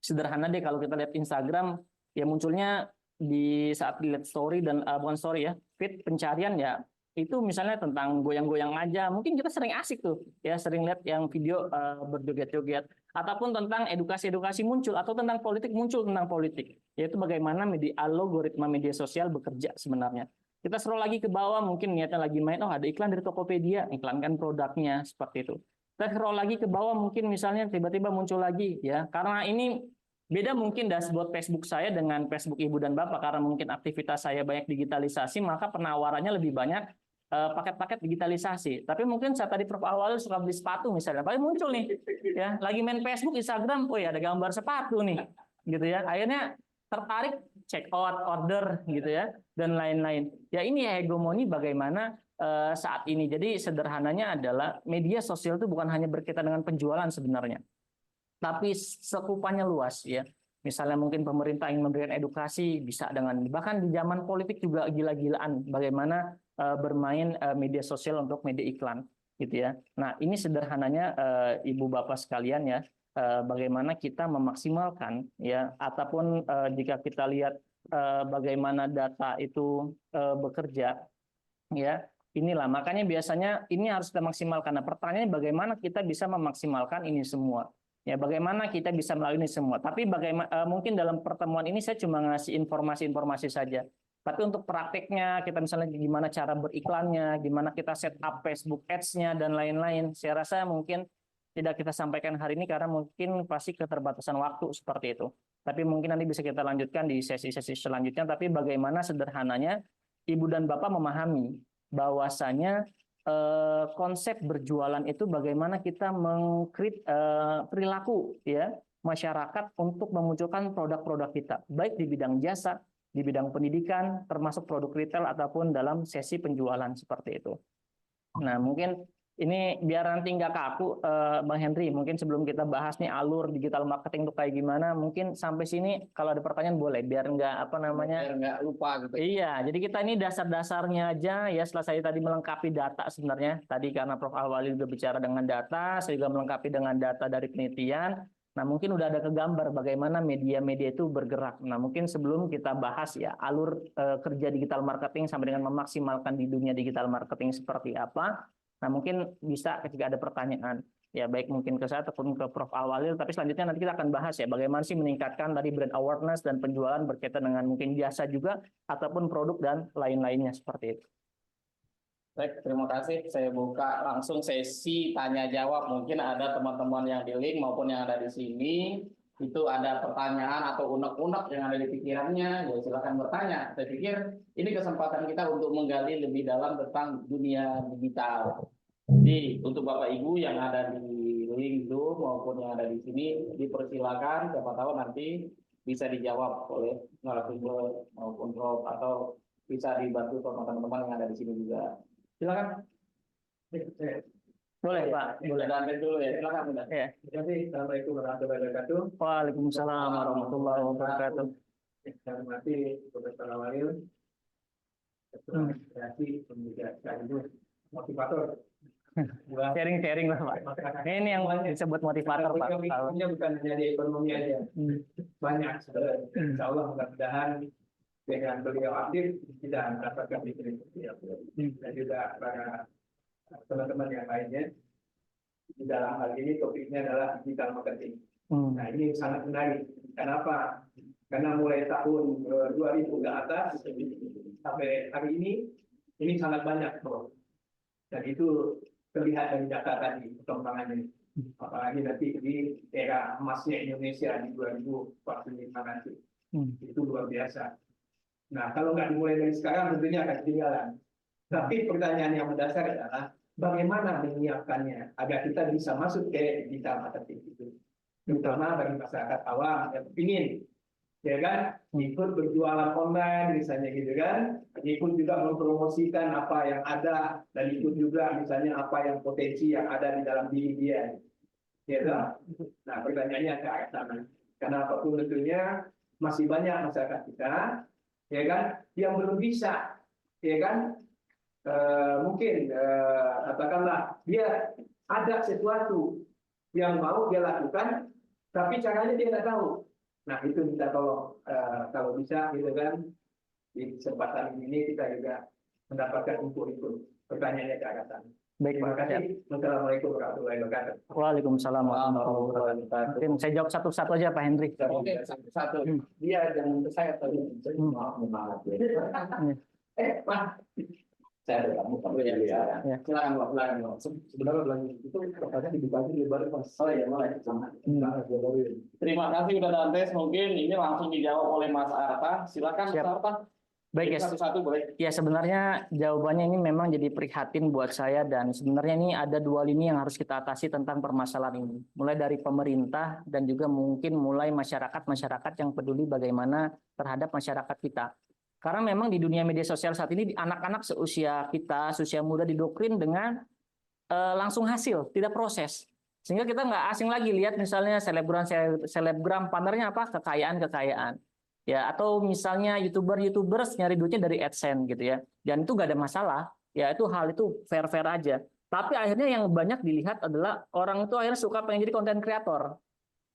sederhana deh, kalau kita lihat Instagram ya, munculnya di saat lihat story dan bukan story ya, feed pencarian ya, itu misalnya tentang goyang-goyang aja, mungkin kita sering asik tuh ya, sering lihat yang video berjoget-joget, ataupun tentang edukasi-edukasi muncul, atau tentang politik muncul tentang politik, yaitu bagaimana algoritma media sosial bekerja sebenarnya. Kita scroll lagi ke bawah, mungkin niatnya lagi main, oh ada iklan dari Tokopedia, iklankan produknya seperti itu. Kita scroll lagi ke bawah, mungkin misalnya tiba-tiba muncul lagi ya, karena ini beda mungkin dashboard Facebook saya dengan Facebook Ibu dan Bapak, karena mungkin aktivitas saya banyak digitalisasi, maka penawarannya lebih banyak paket-paket digitalisasi. Tapi mungkin saya tadi Prof awal suka beli sepatu misalnya, tapi muncul nih ya, lagi main Facebook, Instagram, oh ya ada gambar sepatu nih gitu ya, akhirnya tertarik, check out, order gitu ya, dan lain-lain. Ya ini hegemoni bagaimana saat ini. Jadi sederhananya adalah media sosial itu bukan hanya berkaitan dengan penjualan sebenarnya, tapi sekupannya luas ya. Misalnya mungkin pemerintah ingin memberikan edukasi, bisa dengan, bahkan di zaman politik juga gila-gilaan bagaimana bermain media sosial untuk media iklan gitu ya. Nah ini sederhananya Ibu Bapak sekalian ya, bagaimana kita memaksimalkan ya, ataupun jika kita lihat bagaimana data itu bekerja ya, inilah makanya biasanya ini harus kita maksimalkan. Nah pertanyaannya bagaimana kita bisa memaksimalkan ini semua. Ya, bagaimana kita bisa melalui ini semua. Tapi bagaimana mungkin dalam pertemuan ini saya cuma ngasih informasi-informasi saja. Tapi untuk prakteknya, kita misalnya gimana cara beriklannya, gimana kita set up Facebook Ads-nya, dan lain-lain. Saya rasa mungkin tidak kita sampaikan hari ini karena mungkin pasti keterbatasan waktu seperti itu. Tapi mungkin nanti bisa kita lanjutkan di sesi-sesi selanjutnya. Tapi bagaimana sederhananya Ibu dan Bapak memahami bahwasanya konsep berjualan itu bagaimana kita mengkreat perilaku ya masyarakat untuk memunculkan produk-produk kita, baik di bidang jasa, di bidang pendidikan, termasuk produk retail ataupun dalam sesi penjualan seperti itu. Nah, mungkin ini biar nanti nggak kaku, Bang Henry, mungkin sebelum kita bahas nih alur digital marketing itu kayak gimana, mungkin sampai sini kalau ada pertanyaan boleh, biar nggak apa namanya, Biar nggak lupa gitu. Iya, jadi kita ini dasar-dasarnya aja ya. Setelah saya tadi melengkapi data sebenarnya, tadi karena Prof. Al-Walid juga bicara dengan data, saya juga melengkapi dengan data dari penelitian. Nah, mungkin udah ada kegambar bagaimana media-media itu bergerak. Nah, mungkin sebelum kita bahas ya alur kerja digital marketing sampai dengan memaksimalkan di dunia digital marketing seperti apa. Nah, mungkin bisa ketika ada pertanyaan, ya baik mungkin ke saya ataupun ke Prof. Al-Walid, tapi selanjutnya nanti kita akan bahas ya bagaimana sih meningkatkan tadi brand awareness dan penjualan berkaitan dengan mungkin jasa juga ataupun produk dan lain-lainnya seperti itu. Baik, terima kasih. Saya buka langsung sesi tanya jawab. Mungkin ada teman-teman yang di link maupun yang ada di sini. Itu ada pertanyaan atau unek-unek yang ada di pikirannya, ya silakan bertanya. Saya pikir ini kesempatan kita untuk menggali lebih dalam tentang dunia digital. Jadi untuk Bapak Ibu yang ada di link Zoom maupun yang ada di sini, dipersilakan. Siapa tahu nanti bisa dijawab oleh narasumber maupun Prof atau bisa dibantu sama teman-teman yang ada di sini juga. Silakan. Boleh, Pak. Boleh. Boleh dulu ya. Silakan, Bunda. Ya. Assalamualaikum warahmatullahi wabarakatuh. Waalaikumsalam warahmatullahi wabarakatuh. Saya hormati Profesor Al-Walid, Ketua Kreasi Pendidikan sekaligus motivator. Sharing-sharing lah, Pak. Ini yang disebut motivator, Pak. Ekonominya bukan hanya di ekonomi aja, banyak sebenarnya. Insya Allah mudah-mudahan dengan beliau aktif kita mendapatkan beliau dan juga para teman-teman yang lainnya. Di dalam hal ini topiknya adalah digital marketing. Nah, ini sangat menarik. Kenapa? Karena mulai tahun 2000 ke atas sampai hari ini sangat banyak, bro. Dan itu terlihat dari data tadi perkembangannya. Apalagi nanti di era emasnya Indonesia di 2045 nanti. Itu luar biasa. Nah, kalau nggak dimulai dari sekarang tentunya akan ketinggalan. Tapi pertanyaan yang mendasar adalah bagaimana menyiapkannya agar kita bisa masuk ke digital marketing itu, terutama bagi masyarakat awam yang ingin, ya kan, ikut berjualan online misalnya gitu kan, ikut juga mempromosikan apa yang ada dan ikut juga misalnya apa yang potensi yang ada di dalam diri dia, ya kan? Nah, pertanyaannya ke arah sana. Karena apapun tentunya masih banyak masyarakat kita, ya kan, yang belum bisa, ya kan. Mungkin katakanlah dia ada sesuatu yang mau dia lakukan, tapi caranya dia nggak tahu. Nah, itu minta tolong kalau bisa, gitu kan. Di kesempatan ini kita juga mendapatkan input. Pertanyaannya ke arah sana. Baik, Terima kasih. Wassalamualaikum warahmatullahi wabarakatuh. Waalaikumsalam warahmatullahi wabarakatuh. Mungkin saya jawab satu-satu aja, Pak Henry. Oke, satu. Dia jangan ke saya tadi. Maaf. Pak. Saya ada kamu ya. Silakan, Pak. Sebenarnya lagi itu katanya dibuka lebar Mas. Oh iya, mulai. Terima kasih udah Dantes. Mungkin ini langsung dijawab oleh Mas Arta. Silakan, Mas Siap. Arta. Baik, ya. Satu-satu boleh. Ya, sebenarnya jawabannya ini memang jadi prihatin buat saya, dan sebenarnya ini ada dua lini yang harus kita atasi tentang permasalahan ini. Mulai dari pemerintah dan juga mungkin mulai masyarakat yang peduli bagaimana terhadap masyarakat kita. Karena memang di dunia media sosial saat ini anak-anak seusia kita, seusia muda didoktrin dengan langsung hasil, tidak proses. Sehingga kita nggak asing lagi lihat misalnya selebgram pamernya apa? Kekayaan. Ya, atau misalnya YouTubers nyari duitnya dari AdSense gitu ya. Dan itu nggak ada masalah. Ya, itu hal itu fair-fair aja. Tapi akhirnya yang banyak dilihat adalah orang itu akhirnya suka pengen jadi content creator.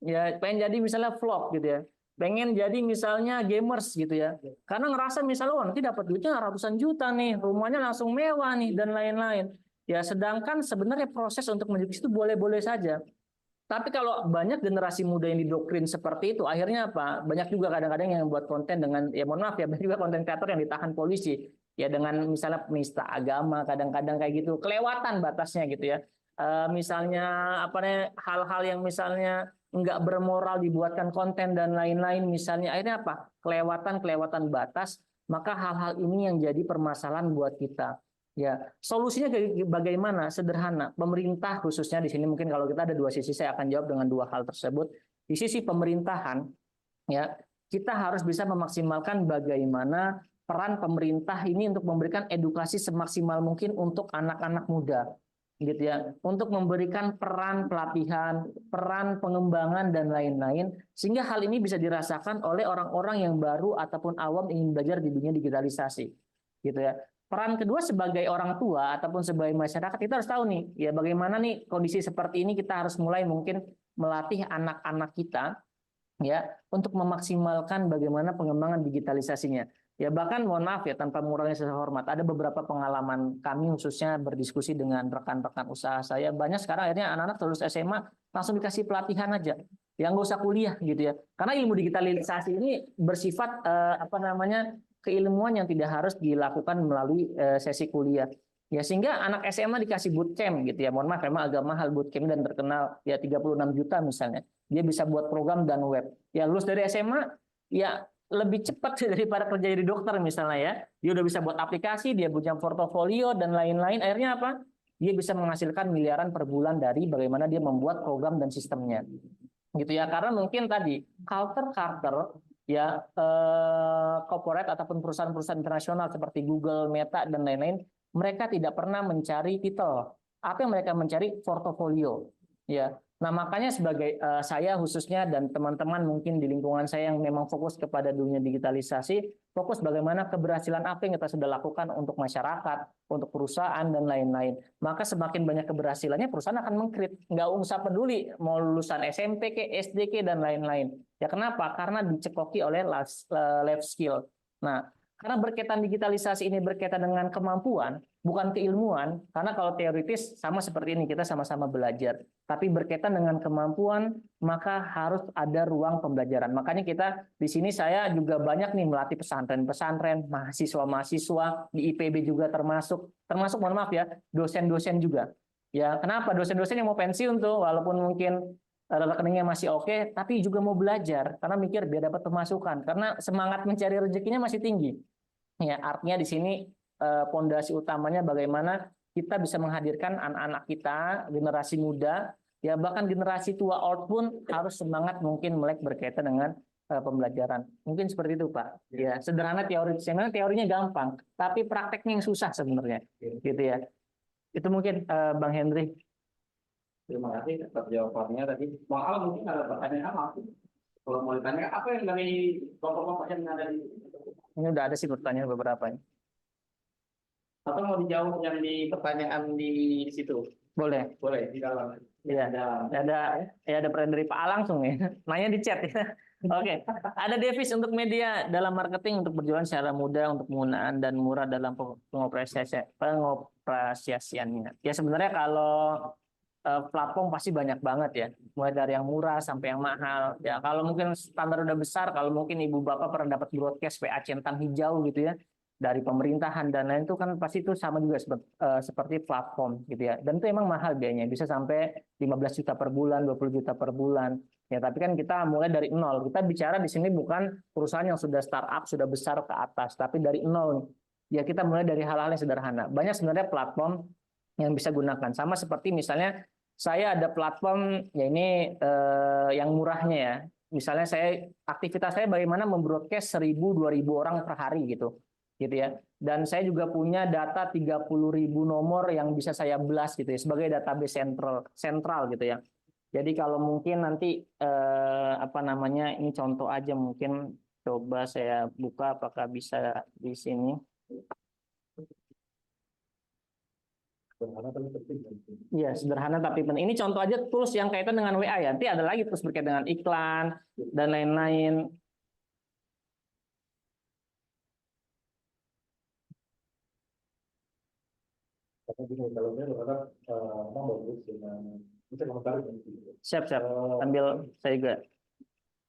Ya, pengen jadi misalnya vlog gitu ya. Pengen jadi misalnya gamers gitu ya. Karena ngerasa misalnya wah nanti dapat duitnya ratusan juta nih, rumahnya langsung mewah nih dan lain-lain. Ya, sedangkan sebenarnya proses untuk menuju itu boleh-boleh saja. Tapi kalau banyak generasi muda yang didoktrin seperti itu, akhirnya apa? Banyak juga kadang-kadang yang buat konten dengan, ya mohon maaf ya, banyak juga konten kreator yang ditahan polisi. Ya dengan misalnya penista agama, kadang-kadang kayak gitu, kelewatan batasnya gitu ya. Misalnya apa namanya, hal-hal yang misalnya nggak bermoral dibuatkan konten dan lain-lain, misalnya akhirnya apa? Kelewatan batas, maka hal-hal ini yang jadi permasalahan buat kita. Ya, solusinya bagaimana? Sederhana. Pemerintah khususnya di sini mungkin kalau kita ada dua sisi, saya akan jawab dengan dua hal tersebut. Di sisi pemerintahan, ya, kita harus bisa memaksimalkan bagaimana peran pemerintah ini untuk memberikan edukasi semaksimal mungkin untuk anak-anak muda, gitu ya, untuk memberikan peran pelatihan, peran pengembangan dan lain-lain, sehingga hal ini bisa dirasakan oleh orang-orang yang baru ataupun awam ingin belajar di dunia digitalisasi, gitu ya. Peran kedua sebagai orang tua ataupun sebagai masyarakat, kita harus tahu nih, ya bagaimana nih kondisi seperti ini, kita harus mulai mungkin melatih anak-anak kita ya untuk memaksimalkan bagaimana pengembangan digitalisasinya. Ya bahkan mohon maaf ya, tanpa mengurangi rasa hormat, ada beberapa pengalaman kami khususnya berdiskusi dengan rekan-rekan usaha saya, banyak sekarang akhirnya anak-anak lulus SMA langsung dikasih pelatihan aja, yang nggak usah kuliah gitu ya. Karena ilmu digitalisasi ini bersifat apa namanya, keilmuan yang tidak harus dilakukan melalui sesi kuliah. Ya sehingga anak SMA dikasih bootcamp gitu ya. Mohon maaf memang agak mahal bootcamp dan terkenal ya 36 juta misalnya. Dia bisa buat program dan web. Ya lulus dari SMA ya lebih cepat daripada kerja jadi dokter misalnya ya. Dia udah bisa buat aplikasi, dia punya portofolio dan lain-lain. Akhirnya apa? Dia bisa menghasilkan miliaran per bulan dari bagaimana dia membuat program dan sistemnya. Gitu ya. Karena mungkin tadi culture ya corporate ataupun perusahaan-perusahaan internasional seperti Google, Meta dan lain-lain, mereka tidak pernah mencari titel. Apa yang mereka mencari? Portofolio. Ya. Nah, makanya sebagai saya khususnya dan teman-teman mungkin di lingkungan saya yang memang fokus kepada dunia digitalisasi, fokus bagaimana keberhasilan apa yang kita sudah lakukan untuk masyarakat, untuk perusahaan dan lain-lain. Maka semakin banyak keberhasilannya, perusahaan akan mengkrit. Nggak usah peduli mau lulusan SMP ke SD ke dan lain-lain. Ya kenapa? Karena dicekoki oleh life skill. Nah, karena berkaitan digitalisasi ini berkaitan dengan kemampuan, bukan keilmuan. Karena kalau teoritis sama seperti ini, kita sama-sama belajar. Tapi berkaitan dengan kemampuan, maka harus ada ruang pembelajaran. Makanya kita di sini saya juga banyak nih melatih pesantren-pesantren, mahasiswa-mahasiswa di IPB juga termasuk mohon maaf ya, dosen-dosen juga. Ya, kenapa dosen-dosen yang mau pensiun tuh, walaupun mungkin rekeningnya masih oke, tapi juga mau belajar karena mikir biar dapat pemasukan. Karena semangat mencari rezekinya masih tinggi. Ya, artinya di sini pondasi utamanya bagaimana kita bisa menghadirkan anak-anak kita, generasi muda, ya bahkan generasi tua old pun harus semangat mungkin melek berkaitan dengan pembelajaran. Mungkin seperti itu, Pak. Ya, sederhana teori, sebenarnya teorinya gampang, tapi prakteknya yang susah sebenarnya. Gitu ya. Itu mungkin Bang Hendri. Terima kasih atas jawabannya tadi. Bang Al mungkin ada pertanyaan apa? Kalau mau ditanya apa yang dari kelompok-kelompok yang ada di, Ini udah ada sih pertanyaan beberapa. atau mau dijawab yang di pertanyaan di situ? Boleh. Boleh di dalam. Iya, ada pertanyaan dari Pak A langsung nih. Nanya di chat ya. Oke, ada Devis untuk media dalam marketing untuk berjualan secara mudah untuk penggunaan dan murah dalam pengoperasiannya. Ya sebenarnya kalau platform pasti banyak banget ya, mulai dari yang murah sampai yang mahal. Ya kalau mungkin standar udah besar, kalau mungkin ibu bapak pernah dapat broadcast PA centang hijau gitu ya, dari pemerintahan dan lain itu kan pasti itu sama juga seperti platform gitu ya. Dan itu emang mahal biayanya, bisa sampai 15 juta per bulan, 20 juta per bulan. Ya, tapi kan kita mulai dari nol. Kita bicara di sini bukan perusahaan yang sudah startup, sudah besar ke atas, tapi dari nol. Ya, kita mulai dari hal-hal yang sederhana. Banyak sebenarnya platform yang bisa gunakan. Sama seperti misalnya saya ada platform ya ini yang murahnya ya. Misalnya aktivitas saya bagaimana membroadcast 1.000-2.000 orang per hari gitu ya. Dan saya juga punya data 30.000 nomor yang bisa saya blast gitu ya sebagai database sentral gitu ya. Jadi kalau mungkin nanti apa namanya, ini contoh aja, mungkin coba saya buka apakah bisa di sini. Iya, sederhana tapi penting. Ini contoh aja tools yang kaitan dengan WA ya. Nanti ada lagi terus berkaitan dengan iklan dan lain-lain. Tapi kalau saya berharap bagus dengan bisa komentar. Siap. Sambil saya juga.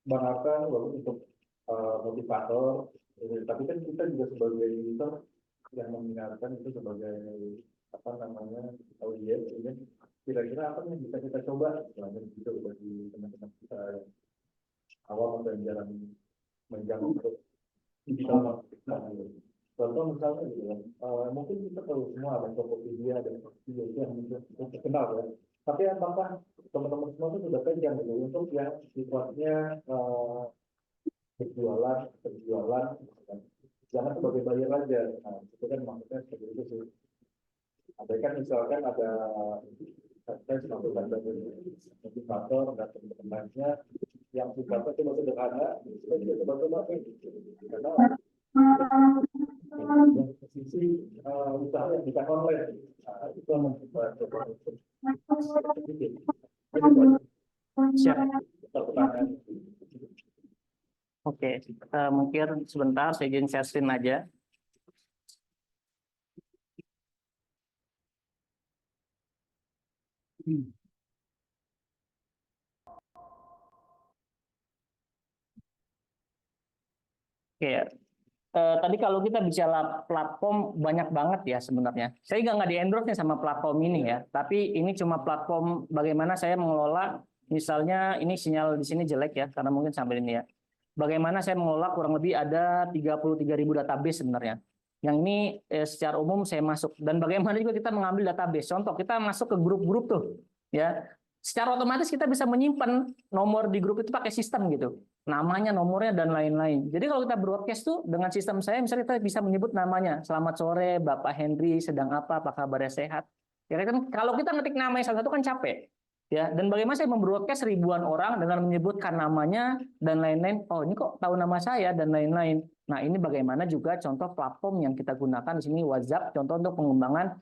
Bang Akan walaupun untuk motivator, tapi kan kita juga sebagai user yang mendengarkan itu sebagai apa namanya audiens, ya. Kira-kira apa yang bisa kita coba, misalnya gitu bagi teman-teman kita yang awam dan jarang megang untuk digital marketing. Contoh misalnya gitu kan, mungkin kita tahu semua ada Tokopedia dan Tokopedia itu yang terkenal ya. Tapi apakah teman-teman semua itu sudah pegang gitu untuk yang sifatnya berjualan, gitu kan. Jangan sebagai buyer aja. Nah, itu kan maksudnya seperti itu sih. Ada kan misalkan ada akses atau tanda motivator dan teman-temannya yang sifatnya cuma sederhana, kita juga coba-coba karena posisi usaha yang bukan online. Nah, itu yang kita coba. Siap. Pertanyaan. Oke, mungkin sebentar saya izin share screen aja. Oke, tadi kalau kita bicara platform banyak banget ya sebenarnya. Saya nggak di-endorse nih sama platform ini ya, tapi ini cuma platform bagaimana saya mengelola. Misalnya ini sinyal di sini jelek ya, karena mungkin sampai ini ya. Bagaimana saya mengelola kurang lebih ada 33.000 database sebenarnya. Yang ini secara umum saya masuk. Dan bagaimana juga kita mengambil database. Contoh, kita masuk ke grup-grup tuh. Ya, secara otomatis kita bisa menyimpan nomor di grup itu pakai sistem gitu. Namanya, nomornya, dan lain-lain. Jadi kalau kita broadcast tuh dengan sistem saya, misalnya kita bisa menyebut namanya. Selamat sore, Bapak Henry, sedang apa kabarnya sehat. Ya kan kalau kita ngetik namanya salah satu kan capek. Ya, dan bagaimana saya membroadcast ribuan orang dengan menyebutkan namanya dan lain-lain. Oh, ini kok tahu nama saya dan lain-lain. Nah, ini bagaimana juga contoh platform yang kita gunakan di sini WhatsApp, contoh untuk pengembangan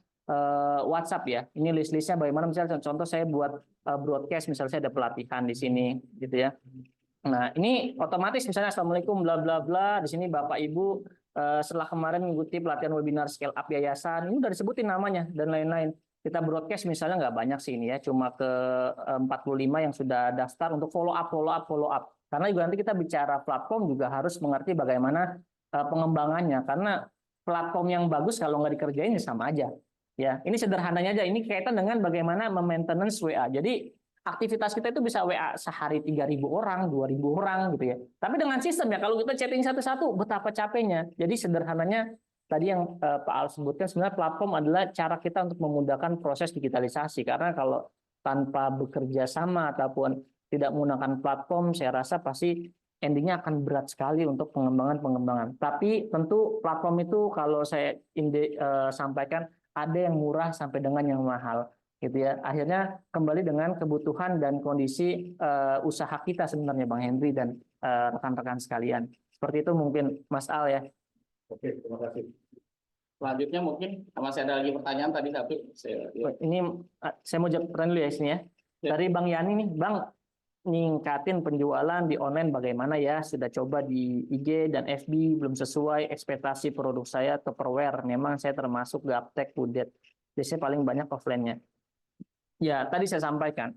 WhatsApp ya. Ini list-listnya bagaimana misalnya contoh saya buat broadcast, misalnya saya ada pelatihan di sini gitu ya. Nah, ini otomatis misalnya Assalamualaikum bla bla bla, di sini Bapak Ibu setelah kemarin mengikuti pelatihan webinar Scale Up Yayasan, ini udah disebutin namanya dan lain-lain. Kita broadcast misalnya nggak banyak sih ini ya, cuma ke 45 yang sudah daftar untuk follow up. Karena juga nanti kita bicara platform juga harus mengerti bagaimana pengembangannya. Karena platform yang bagus kalau nggak dikerjain ya sama aja. Ya, ini sederhananya aja. Ini kaitan dengan bagaimana memaintenance WA. Jadi aktivitas kita itu bisa WA sehari 3.000 orang, 2.000 orang gitu ya. Tapi dengan sistem ya, kalau kita chatting satu-satu, betapa capeknya. Jadi sederhananya tadi yang Pak Al sebutkan, sebenarnya platform adalah cara kita untuk memudahkan proses digitalisasi. Karena kalau tanpa bekerja sama ataupun tidak menggunakan platform, saya rasa pasti endingnya akan berat sekali untuk pengembangan. Tapi tentu platform itu kalau saya sampaikan, ada yang murah sampai dengan yang mahal. Gitu ya. Akhirnya kembali dengan kebutuhan dan kondisi usaha kita sebenarnya Bang Henry dan rekan-rekan sekalian. Seperti itu mungkin Mas Al ya. Oke, terima kasih. Selanjutnya mungkin masih ada lagi pertanyaan tadi satu. Ini saya mau jawab pertanyaan dulu ya sini ya. Dari Bang Yani nih, Bang, ningkatin penjualan di online bagaimana ya? Sudah coba di IG dan FB belum sesuai ekspektasi produk saya Tupperware. Memang saya termasuk gaptek Pudet. Biasanya paling banyak offline-nya. Ya, tadi saya sampaikan.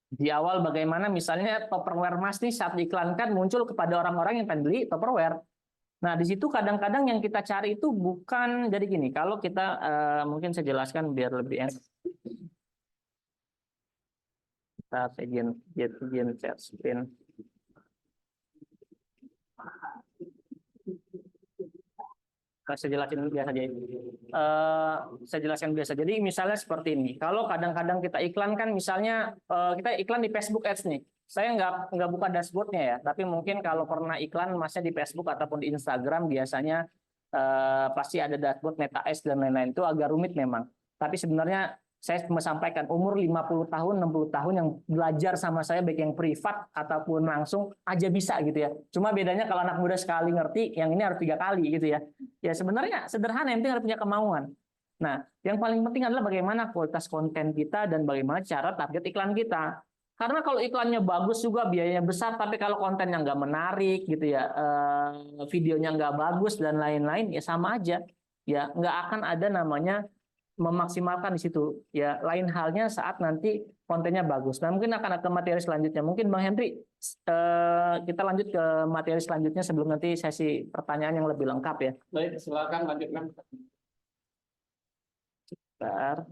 Di awal bagaimana misalnya Tupperware Mas nih saat diiklankan muncul kepada orang-orang yang pengen beli Tupperware. Nah, di situ kadang-kadang yang kita cari itu bukan, jadi gini, kalau kita mungkin saya jelaskan biar lebih enak. Kita izin share screen. Saya jelasin biasa aja. Saya jelaskan biasa. Jadi misalnya seperti ini. Kalau kadang-kadang kita iklankan, misalnya kita iklan di Facebook Ads nih. Saya nggak buka dashboardnya ya, tapi mungkin kalau pernah iklan masnya di Facebook ataupun di Instagram biasanya pasti ada dashboard Meta Ads dan lain-lain. Itu agak rumit memang. Tapi sebenarnya saya cuma sampaikan umur 50 tahun, 60 tahun yang belajar sama saya baik yang privat ataupun langsung aja bisa gitu ya. Cuma bedanya kalau anak muda sekali ngerti, yang ini harus 3 kali gitu ya. Ya sebenarnya sederhana, yang penting harus punya kemauan. Nah, yang paling penting adalah bagaimana kualitas konten kita dan bagaimana cara target iklan kita. Karena kalau iklannya bagus juga biayanya besar, tapi kalau kontennya nggak menarik gitu ya, videonya nggak bagus dan lain-lain, ya sama aja. Ya nggak akan ada namanya memaksimalkan di situ. Ya lain halnya saat nanti kontennya bagus. Nah, mungkin akan ke materi selanjutnya. Mungkin Bang Henry, kita lanjut ke materi selanjutnya sebelum nanti sesi pertanyaan yang lebih lengkap ya. Baik, silakan lanjutkan. Bentar.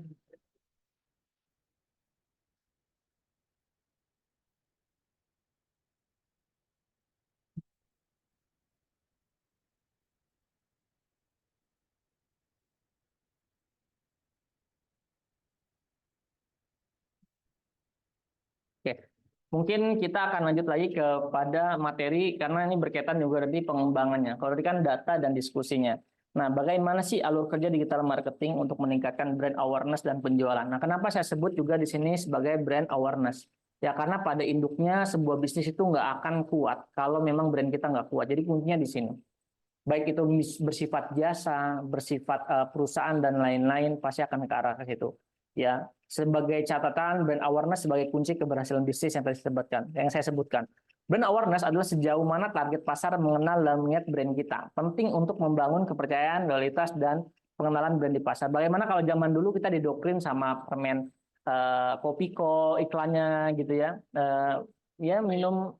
Oke, mungkin kita akan lanjut lagi kepada materi karena ini berkaitan juga di pengembangannya. Kalau tadi kan data dan diskusinya. Nah, bagaimana sih alur kerja digital marketing untuk meningkatkan brand awareness dan penjualan? Nah, kenapa saya sebut juga di sini sebagai brand awareness? Ya, karena pada induknya sebuah bisnis itu nggak akan kuat kalau memang brand kita nggak kuat. Jadi kuncinya di sini. Baik itu bersifat jasa, bersifat perusahaan dan lain-lain, pasti akan ke arah ke situ. Ya, sebagai catatan, brand awareness sebagai kunci keberhasilan bisnis yang saya sebutkan. Brand awareness adalah sejauh mana target pasar mengenal dan mengingat brand kita. Penting untuk membangun kepercayaan, loyalitas, dan pengenalan brand di pasar. Bagaimana kalau zaman dulu kita didoktrin sama permen Kopiko iklannya gitu ya. Ya minum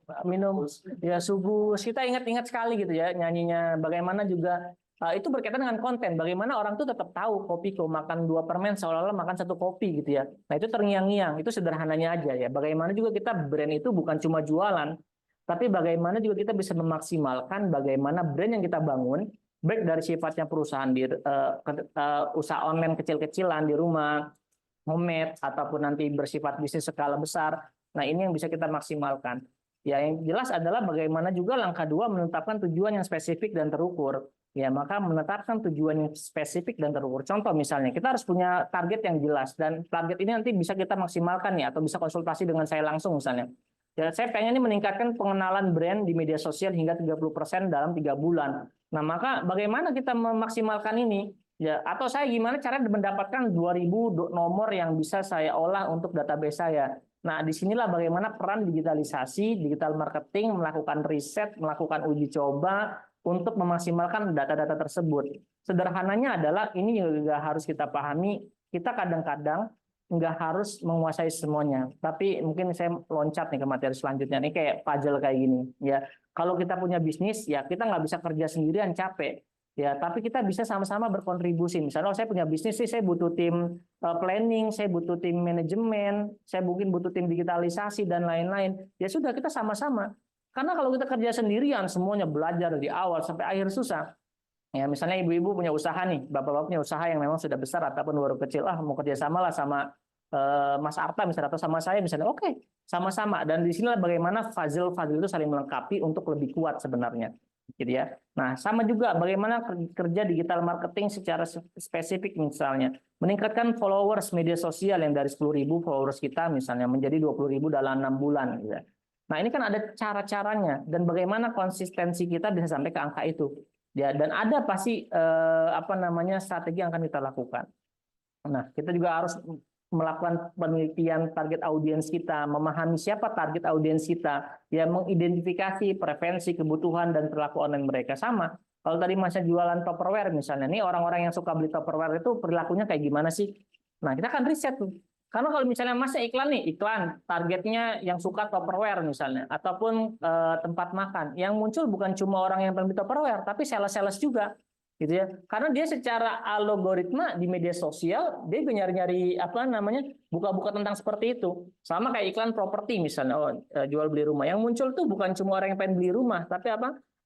ya subus, kita ingat-ingat sekali gitu ya nyanyinya. Bagaimana juga itu berkaitan dengan konten, bagaimana orang tuh tetap tahu Kopiko makan 2 permen seolah-olah makan 1 kopi gitu ya. Nah, itu terngiang-ngiang, itu sederhananya aja ya. Bagaimana juga kita brand itu bukan cuma jualan, tapi bagaimana juga kita bisa memaksimalkan bagaimana brand yang kita bangun, baik dari sifatnya perusahaan di usaha online kecil-kecilan di rumah, homemade ataupun nanti bersifat bisnis skala besar. Nah, ini yang bisa kita maksimalkan. Ya, yang jelas adalah bagaimana juga langkah 2 menetapkan tujuan yang spesifik dan terukur. Ya, maka menetapkan tujuan yang spesifik dan terukur. Contoh misalnya, kita harus punya target yang jelas dan target ini nanti bisa kita maksimalkan ya atau bisa konsultasi dengan saya langsung misalnya. Ya, saya pengen ini meningkatkan pengenalan brand di media sosial hingga 30% dalam 3 bulan. Nah, maka bagaimana kita memaksimalkan ini? Ya, atau saya gimana cara mendapatkan 2000 nomor yang bisa saya olah untuk database saya. Nah, disinilah bagaimana peran digitalisasi, digital marketing, melakukan riset, melakukan uji coba untuk memaksimalkan data-data tersebut. Sederhananya adalah ini juga harus kita pahami, kita kadang-kadang nggak harus menguasai semuanya. Tapi mungkin saya loncat nih ke materi selanjutnya. Ini kayak puzzle kayak gini. Ya, kalau kita punya bisnis, ya kita nggak bisa kerja sendirian, capek. Ya, tapi kita bisa sama-sama berkontribusi. Misalnya, saya punya bisnis sih, saya butuh tim planning, saya butuh tim manajemen, saya mungkin butuh tim digitalisasi dan lain-lain. Ya sudah, kita sama-sama. Karena kalau kita kerja sendirian, semuanya belajar dari awal sampai akhir susah. Ya, misalnya ibu-ibu punya usaha nih, bapak-bapak punya usaha yang memang sudah besar ataupun baru kecil, mau kerjasama lah sama Mas Arta misalnya atau sama saya misalnya, oke, sama-sama. Dan di sinilah bagaimana puzzle itu saling melengkapi untuk lebih kuat sebenarnya. Gitu ya. Nah, sama juga bagaimana kerja digital marketing secara spesifik misalnya. Meningkatkan followers media sosial yang dari 10.000 followers kita misalnya menjadi 20.000 dalam 6 bulan. Gitu ya. Nah, ini kan ada cara-caranya dan bagaimana konsistensi kita bisa sampai ke angka itu. Ya, dan ada pasti strategi yang akan kita lakukan. Nah, kita juga harus melakukan penelitian target audiens kita, memahami siapa target audiens kita, ya mengidentifikasi preferensi, kebutuhan dan perilaku online mereka. Sama. Kalau tadi masih jualan Tupperware misalnya, nih orang-orang yang suka beli Tupperware itu perilakunya kayak gimana sih? Nah, kita akan riset tuh. Karena kalau misalnya masih iklan nih, iklan targetnya yang suka Tupperware misalnya, ataupun tempat makan, yang muncul bukan cuma orang yang beli Tupperware, tapi sales-sales juga. Gitu ya, karena dia secara algoritma di media sosial dia nyari-nyari buka-buka tentang seperti itu, sama kayak iklan properti misalnya, jual beli rumah yang muncul tuh bukan cuma orang yang pengen beli rumah, tapi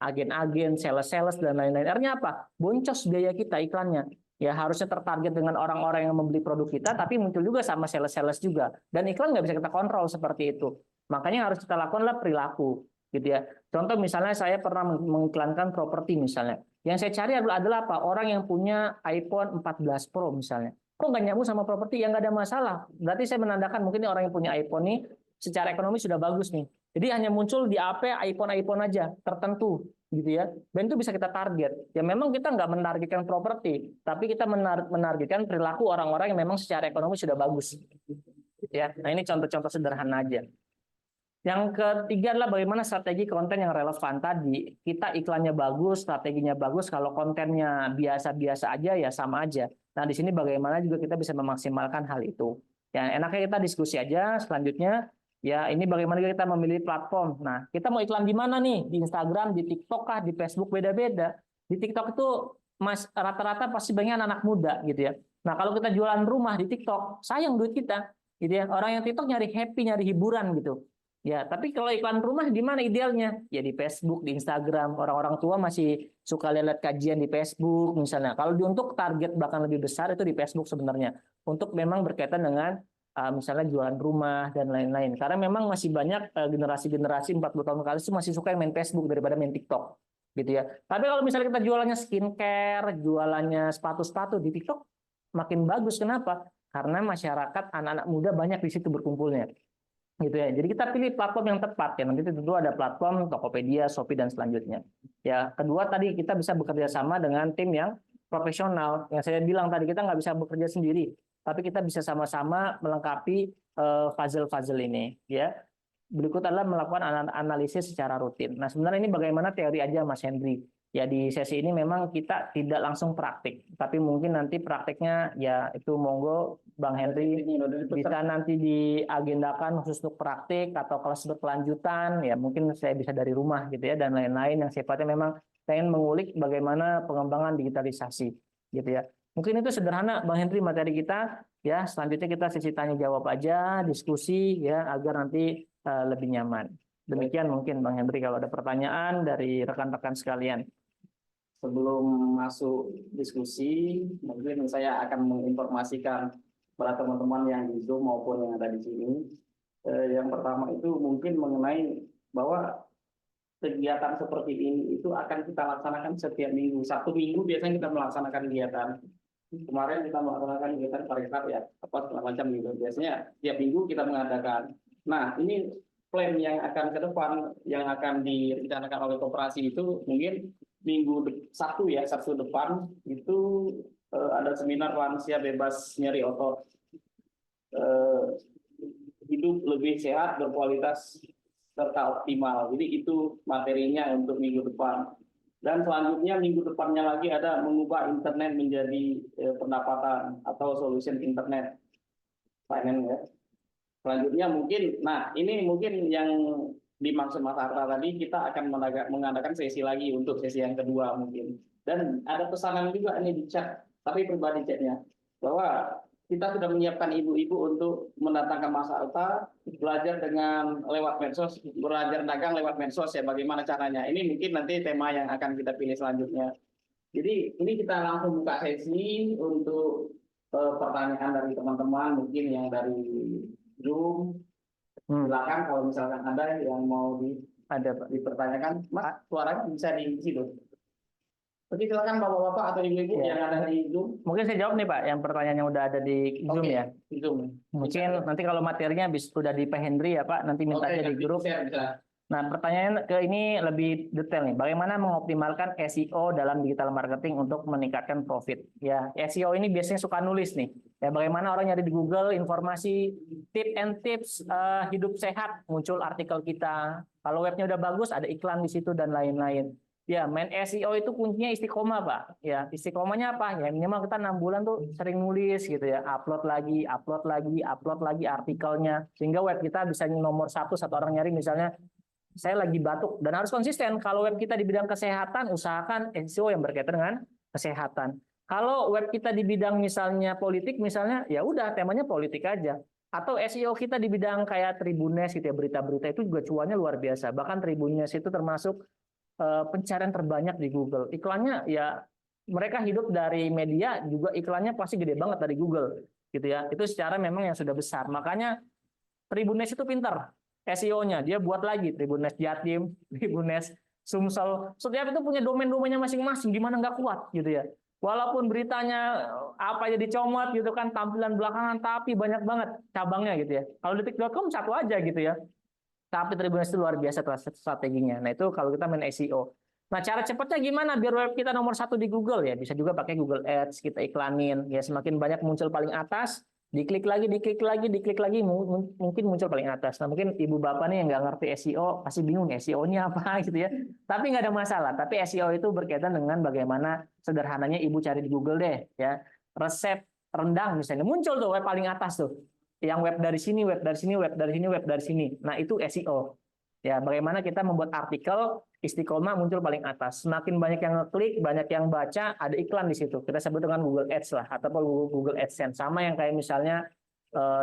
agen-agen, sales dan lain-lain. Artinya apa? Boncos biaya kita iklannya. Ya harusnya tertarget dengan orang-orang yang membeli produk kita, tapi muncul juga sama sales juga. Dan iklan nggak bisa kita kontrol seperti itu. Makanya harus kita lakukanlah perilaku, gitu ya. Contoh misalnya saya pernah mengiklankan properti misalnya. Yang saya cari adalah apa? Orang yang punya iPhone 14 Pro misalnya. Kok nggak nyambung sama properti? Ya nggak ada masalah. Berarti saya menandakan mungkin orang yang punya iPhone ini secara ekonomi sudah bagus nih. Jadi hanya muncul di AP iPhone aja tertentu, gitu ya. Dan itu bisa kita target. Ya memang kita nggak menargetkan properti, tapi kita menargetkan perilaku orang-orang yang memang secara ekonomi sudah bagus. Ya, nah ini contoh-contoh sederhana aja. Yang ketiga adalah bagaimana strategi konten yang relevan tadi. Kita iklannya bagus, strateginya bagus, kalau kontennya biasa-biasa aja ya sama aja. Nah, di sini bagaimana juga kita bisa memaksimalkan hal itu. Ya, enaknya kita diskusi aja. Selanjutnya, ya ini bagaimana kita memilih platform. Nah, kita mau iklan di mana nih? Di Instagram, di TikTok kah, di Facebook, beda-beda. Di TikTok itu rata-rata pasti banyak anak muda gitu ya. Nah, kalau kita jualan rumah di TikTok, sayang duit kita, gitu ya. Orang yang TikTok nyari happy, nyari hiburan gitu. Ya, tapi kalau iklan rumah di mana idealnya? Ya di Facebook, di Instagram. Orang-orang tua masih suka lihat kajian di Facebook misalnya. Kalau untuk target bahkan lebih besar itu di Facebook sebenarnya. Untuk memang berkaitan dengan misalnya jualan rumah dan lain-lain. Karena memang masih banyak generasi-generasi 40 tahun ke atas itu masih suka main Facebook daripada main TikTok. Gitu ya. Tapi kalau misalnya kita jualannya skincare, jualannya sepatu-sepatu di TikTok makin bagus. Kenapa? Karena masyarakat anak-anak muda banyak di situ berkumpulnya. Gitu ya. Jadi kita pilih platform yang tepat ya. Nanti tentu ada platform Tokopedia, Shopee dan selanjutnya. Ya, kedua tadi kita bisa bekerja sama dengan tim yang profesional. Yang saya bilang tadi kita nggak bisa bekerja sendiri, tapi kita bisa sama-sama melengkapi puzzle-puzzle ini ya. Berikut adalah melakukan analisis secara rutin. Nah, sebenarnya ini bagaimana teori aja Mas Hendri. Ya di sesi ini memang kita tidak langsung praktik, tapi mungkin nanti praktiknya ya itu monggo Bang Henry bisa nanti diagendakan khusus untuk praktik atau kelas berkelanjutan ya mungkin saya bisa dari rumah gitu ya dan lain-lain yang sifatnya memang pengen mengulik bagaimana pengembangan digitalisasi gitu ya. Mungkin itu sederhana Bang Henry materi kita ya. Selanjutnya kita sesi tanya jawab aja, diskusi ya agar nanti lebih nyaman. Demikian mungkin Bang Henry kalau ada pertanyaan dari rekan-rekan sekalian. Sebelum masuk diskusi, mungkin saya akan menginformasikan para teman-teman yang di Zoom maupun yang ada di sini. Yang pertama itu mungkin mengenai bahwa kegiatan seperti ini itu akan kita laksanakan setiap minggu. Sabtu minggu biasanya kita melaksanakan kegiatan. Kemarin kita melaksanakan kegiatan pariwisata ya, apa segala macam gitu. Biasanya tiap minggu kita mengadakan. Nah, ini plan yang akan ke depan, yang akan direncanakan oleh koperasi itu mungkin Sabtu depan itu ada seminar lansia bebas nyeri otot, hidup lebih sehat, berkualitas serta optimal. Jadi itu materinya untuk minggu depan. Dan selanjutnya minggu depannya lagi ada mengubah internet menjadi pendapatan atau solution internet finance ya. Selanjutnya mungkin, nah ini mungkin yang dimaksud Mas Arta tadi, kita akan mengadakan sesi lagi untuk sesi yang kedua mungkin. Dan ada pesanan juga ini di chat, tapi pribadi chatnya, bahwa kita sudah menyiapkan ibu-ibu untuk mendatangkan Mas Arta, belajar dengan lewat medsos, belajar dagang lewat medsos ya, bagaimana caranya. Ini mungkin nanti tema yang akan kita pilih selanjutnya. Jadi ini kita langsung buka sesi untuk pertanyaan dari teman-teman, mungkin yang dari Zoom. Silakan kalau misalkan ada yang mau dipertanyakan, Mas, suaranya bisa di situ. Oke, silakan Bapak-bapak atau Ibu-ibu yang ada di Zoom. Mungkin saya jawab nih Pak, yang pertanyaan yang udah ada di Zoom ya. Di Zoom. Mungkin nanti kalau materinya sudah di Pak Henry ya Pak, nanti minta aja di grup. Bisa. Nah, pertanyaan ke ini lebih detail nih. Bagaimana mengoptimalkan SEO dalam digital marketing untuk meningkatkan profit? Ya, SEO ini biasanya suka nulis nih. Ya, bagaimana orang nyari di Google informasi tips hidup sehat, muncul artikel kita. Kalau webnya udah bagus, ada iklan di situ dan lain-lain. Ya, main SEO itu kuncinya istiqomah, Pak. Ya, istiqomahnya apa? Ya, minimal kita 6 bulan tuh sering nulis gitu ya. Upload lagi artikelnya. Sehingga web kita bisa nomor satu orang nyari misalnya saya lagi batuk, dan harus konsisten. Kalau web kita di bidang kesehatan, usahakan SEO yang berkaitan dengan kesehatan. Kalau web kita di bidang misalnya politik, misalnya ya udah temanya politik aja. Atau SEO kita di bidang kayak Tribunnews gitu ya, berita-berita itu juga cuannya luar biasa. Bahkan Tribunnews itu termasuk pencarian terbanyak di Google. Iklannya ya mereka hidup dari media, juga iklannya pasti gede banget dari Google gitu ya. Itu secara memang yang sudah besar. Makanya Tribunnews itu pintar. SEO-nya dia buat lagi Tribunnews Jatim, Tribunnews Sumsel. Setiap itu punya domain-domainnya masing-masing, gimana nggak kuat gitu ya. Walaupun beritanya apa aja dicomot gitu kan, tampilan belakangan, tapi banyak banget cabangnya gitu ya. Kalau detik.com satu aja gitu ya. Tapi Tribunnews itu luar biasa strateginya. Nah itu kalau kita main SEO. Nah cara cepatnya gimana biar web kita nomor 1 di Google ya? Bisa juga pakai Google Ads, kita iklanin. Ya semakin banyak muncul paling atas, diklik lagi, mungkin muncul paling atas. Nah mungkin ibu bapak nih yang nggak ngerti SEO pasti bingung SEO-nya apa gitu ya. Tapi nggak ada masalah. Tapi SEO itu berkaitan dengan bagaimana sederhananya ibu cari di Google deh ya. Resep rendang misalnya muncul tuh web paling atas tuh. yang web dari sini, web dari sini, web dari sini, web dari sini. Nah, itu SEO. Ya, bagaimana kita membuat artikel istiqomah muncul paling atas. Semakin banyak yang ngeklik, banyak yang baca, ada iklan di situ. Kita sebut dengan Google Ads lah, ataupun Google AdSense. Sama yang kayak misalnya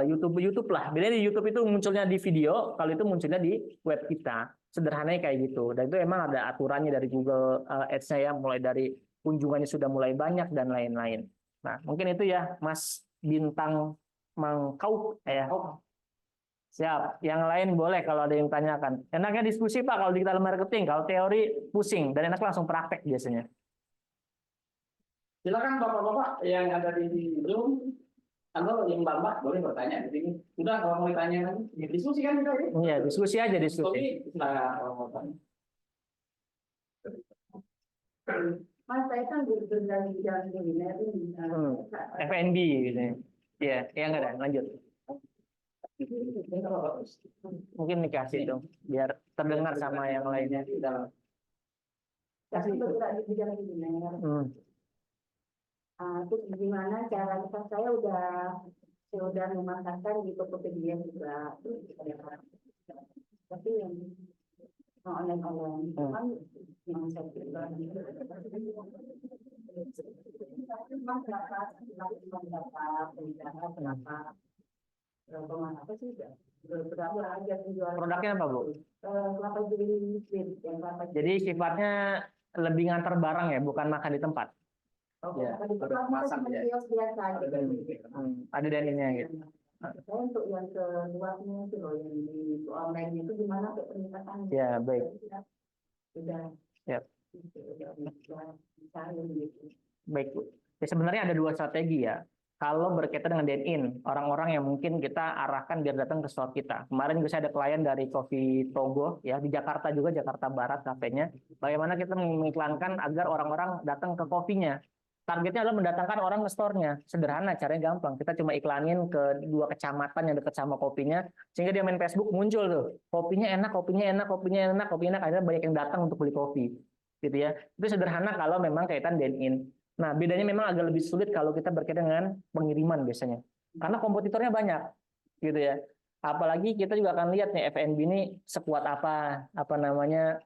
YouTube lah. Bedanya di YouTube itu munculnya di video, kalau itu munculnya di web kita. Sederhananya kayak gitu. Dan itu emang ada aturannya dari Google Ads-nya ya, mulai dari kunjungannya sudah mulai banyak dan lain-lain. Nah, mungkin itu ya, Mas Bintang Mangkau ya. Siap. Yang lain boleh kalau ada yang tanyakan. Enaknya diskusi Pak kalau digital marketing. Kalau teori pusing dan enak langsung praktek biasanya. Silakan bapak-bapak yang ada di Zoom, atau yang mbak boleh bertanya di sini. Sudah kalau mau ditanya lagi, ya, diskusi kan kita ini. Iya, diskusi aja diskusi. Nah, kalau mau tanya. Mas, saya kan bekerja di bidang kuliner ini. F&B gitu ya. Iya, ya enggak ada. Lanjut. Mungkin dikasih dong, biar terdengar sama yang lainnya. Saya bergerak di bidang kuliner. Terus gimana cara kita? Saya udah memasarkan di Tokopedia juga. Tapi yang online kan yang saya mendapat apa sih? Berapa aja penjualan? Produknya apa, Bu? Kelapa jelly sweet, yang kelapa jelly. Jadi sifatnya lebih ngantar barang ya, bukan makan di tempat. Ya, masak ya. Biasa gitu. Ada daninya gitu. Saya untuk yang keluarnya itu loh, yang di online itu gimana untuk peningkatannya? Ya, baik. Sudah. Siap. Bisa gitu. Baik, Bu. Ya, sebenarnya ada dua strategi ya. Kalau berkaitan dengan dine-in, orang-orang yang mungkin kita arahkan biar datang ke store kita. Kemarin juga saya ada klien dari Coffee Togo ya, di Jakarta juga, Jakarta Barat kafenya. Bagaimana kita mengiklankan agar orang-orang datang ke kopinya. Targetnya adalah mendatangkan orang ke store-nya. Sederhana, caranya gampang. Kita cuma iklanin ke 2 kecamatan yang dekat sama kopinya, sehingga dia main Facebook muncul tuh. Kopinya enak, kopinya enak, kopinya enak, kopinya enak. Akhirnya banyak yang datang untuk beli kopi. Gitu ya. Itu sederhana kalau memang kaitan dine-in. Nah, bedanya memang agak lebih sulit kalau kita berkaitan dengan pengiriman biasanya. Karena kompetitornya banyak. Gitu ya. Apalagi kita juga akan lihat nih F&B ini sekuat apa namanya,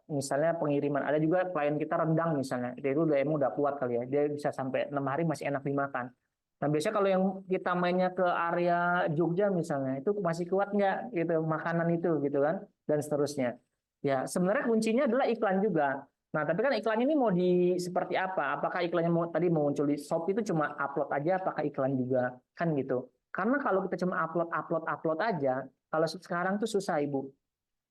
misalnya pengiriman. Ada juga klien kita rendang misalnya, dia itu udah kuat kali ya, dia bisa sampai 6 hari masih enak dimakan. Nah, biasanya kalau yang kita mainnya ke area Jogja misalnya, itu masih kuat nggak gitu makanan itu gitu kan, dan seterusnya. Ya, sebenarnya kuncinya adalah iklan juga. Nah, tapi kan iklan ini mau seperti apa? Apakah iklannya tadi mau muncul di shop itu cuma upload aja, apakah iklan juga kan gitu. Karena kalau kita cuma upload aja, kalau sekarang tuh susah Ibu.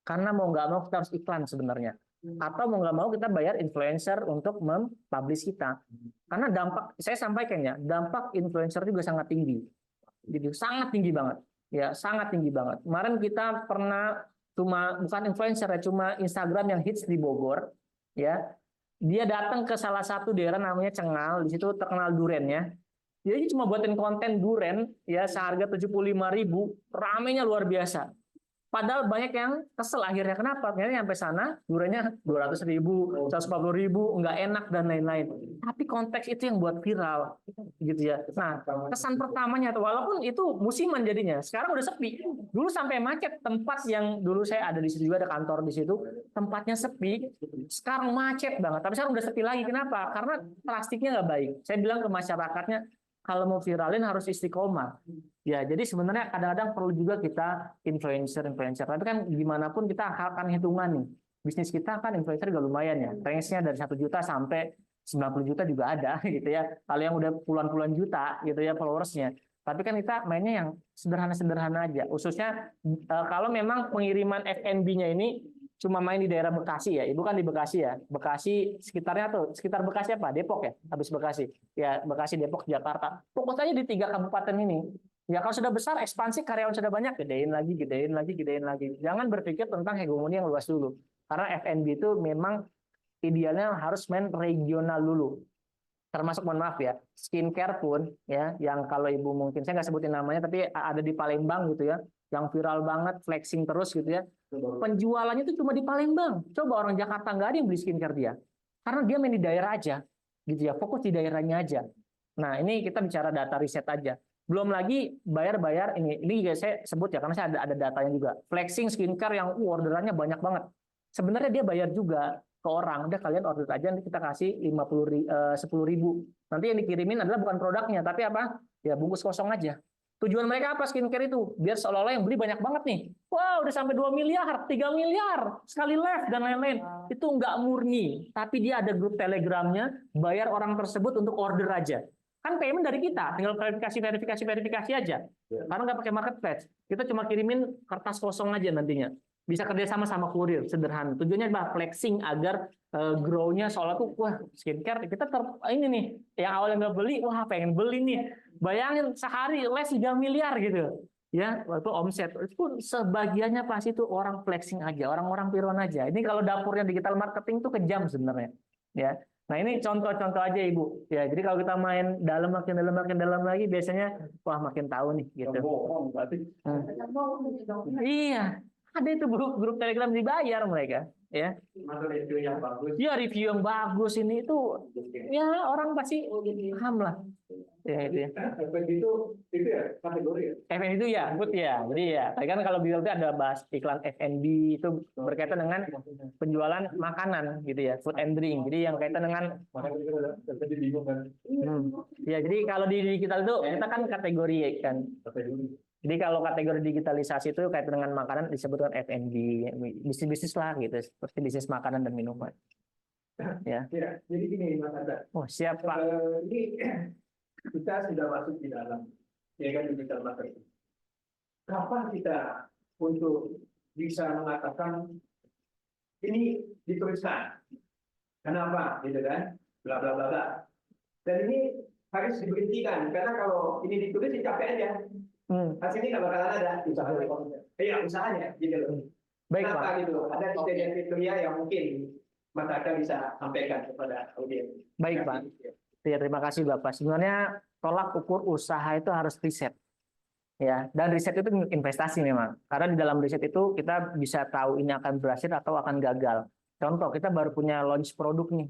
Karena mau nggak mau kita harus iklan sebenarnya. Atau mau nggak mau kita bayar influencer untuk mempublish kita. Karena dampak, saya sampaikan ya, dampak influencer juga sangat tinggi. Jadi sangat tinggi banget. Ya, sangat tinggi banget. Kemarin kita pernah bukan influencer ya, cuma Instagram yang hits di Bogor, ya. Dia datang ke salah satu daerah namanya Cengal, di situ terkenal durennya. Jadi cuma buatin konten duren ya seharga 75.000, ramenya luar biasa. Padahal banyak yang kesel akhirnya. Kenapa? Akhirnya sampai sana, durannya 200.000, 140.000, nggak enak dan lain-lain. Tapi konteks itu yang buat viral, gitu ya. Nah, kesan pertamanya, walaupun itu musiman jadinya, sekarang udah sepi. Dulu sampai macet tempat yang dulu saya ada di situ juga, ada kantor di situ, tempatnya sepi. Sekarang macet banget. Tapi sekarang udah sepi lagi. Kenapa? Karena plastiknya nggak baik. Saya bilang ke masyarakatnya, kalau mau viralin harus istiqomah. Ya, jadi sebenarnya kadang-kadang perlu juga kita influencer. Tapi kan gimana pun kita akan hitungan nih. Bisnis kita kan influencer juga lumayan ya. Range-nya dari 1 juta sampai 90 juta juga ada gitu ya. Kalau yang udah puluhan juta gitu ya followersnya. Tapi kan kita mainnya yang sederhana-sederhana aja. Khususnya kalau memang pengiriman F&B-nya ini cuma main di daerah Bekasi ya, Ibu kan di Bekasi ya, Bekasi sekitarnya tuh, sekitar Bekasi apa? Depok ya, habis Bekasi, ya Bekasi, Depok, Jakarta, fokus aja di 3 kabupaten ini. Ya kalau sudah besar, ekspansi karyawan sudah banyak, gedein lagi. Jangan berpikir tentang hegemoni yang luas dulu, karena F&B itu memang idealnya harus main regional dulu. Termasuk mohon maaf ya, skincare pun ya, yang kalau Ibu mungkin saya nggak sebutin namanya, tapi ada di Palembang gitu ya, yang viral banget, flexing terus gitu ya. Penjualannya itu cuma di Palembang. Coba orang Jakarta nggak ada yang beli skincare dia. Karena dia main di daerah aja. Gitu ya, fokus di daerahnya aja. Nah, ini kita bicara data riset aja. Belum lagi bayar ini juga saya sebut ya karena saya ada datanya juga. Flexing skincare yang orderannya banyak banget. Sebenarnya dia bayar juga ke orang. Udah kalian order aja nanti kita kasih 10.000. Nanti yang dikirimin adalah bukan produknya tapi apa? Ya bungkus kosong aja. Tujuan mereka apa skincare itu? Biar seolah-olah yang beli banyak banget nih. Wow, udah sampai 2 miliar, 3 miliar sekali live dan lain-lain. Itu nggak murni, tapi dia ada grup Telegramnya, bayar orang tersebut untuk order aja. Kan payment dari kita, tinggal verifikasi aja. Karena nggak pakai marketplace. Kita cuma kirimin kertas kosong aja nantinya. Bisa kerjasama sama kurir, sederhana. Tujuannya adalah flexing agar grow-nya seolah tuh, wah skincare kita ini nih, yang awalnya nggak beli, wah pengen beli nih. Bayangin sehari les 3 miliar gitu. Ya, waktu omset itu sebagiannya pasti itu orang flexing aja, orang-orang piruan aja. Ini kalau dapurnya digital marketing tuh kejam sebenarnya. Ya. Nah, ini contoh-contoh aja Ibu. Ya, jadi kalau kita main makin dalam lagi biasanya wah makin tahu nih gitu. Iya. Ada itu grup Telegram dibayar mereka, ya. Masuk review yang bagus. Ya, review yang bagus ini itu ya orang pasti paham lah. Ya itu ya. Itu ya kategori ya. FNB itu ya, good ya. Jadi ya, tadi kan kalau di itu ada bahas iklan FNB itu berkaitan dengan penjualan makanan gitu ya, food and drink. Jadi yang kaitan dengan Makanya kita tadi bingung kan. ya, jadi kalau di digital itu kita kan kategori kan. Jadi kalau kategori digitalisasi itu kaitan dengan makanan disebutkan F&B, bisnis-bisnis lah gitu, seperti bisnis makanan dan minuman. Ya. Ya, jadi gini Mas Anda. Oh, siap Pak. Ini kita sudah masuk di dalam ya kan digital marketing. Kapan kita untuk bisa mengatakan ini dituliskan? Kenapa? Gitu kan? Bla bla bla bla. Dan ini harus diberhentikan karena kalau ini ditulis capek aja. Hasilnya nggak bakalan ada usahanya. Iya usahanya gitu loh. Baik Kenapa Pak. gitu? Ada kriteria yang mungkin masyarakat bisa sampaikan kepada audiens. Baik Pak. Ya, terima kasih Bapak. Sebenarnya tolak ukur usaha itu harus riset. Ya, dan riset itu investasi memang. Karena di dalam riset itu kita bisa tahu ini akan berhasil atau akan gagal. Contoh, kita baru punya launch produk nih.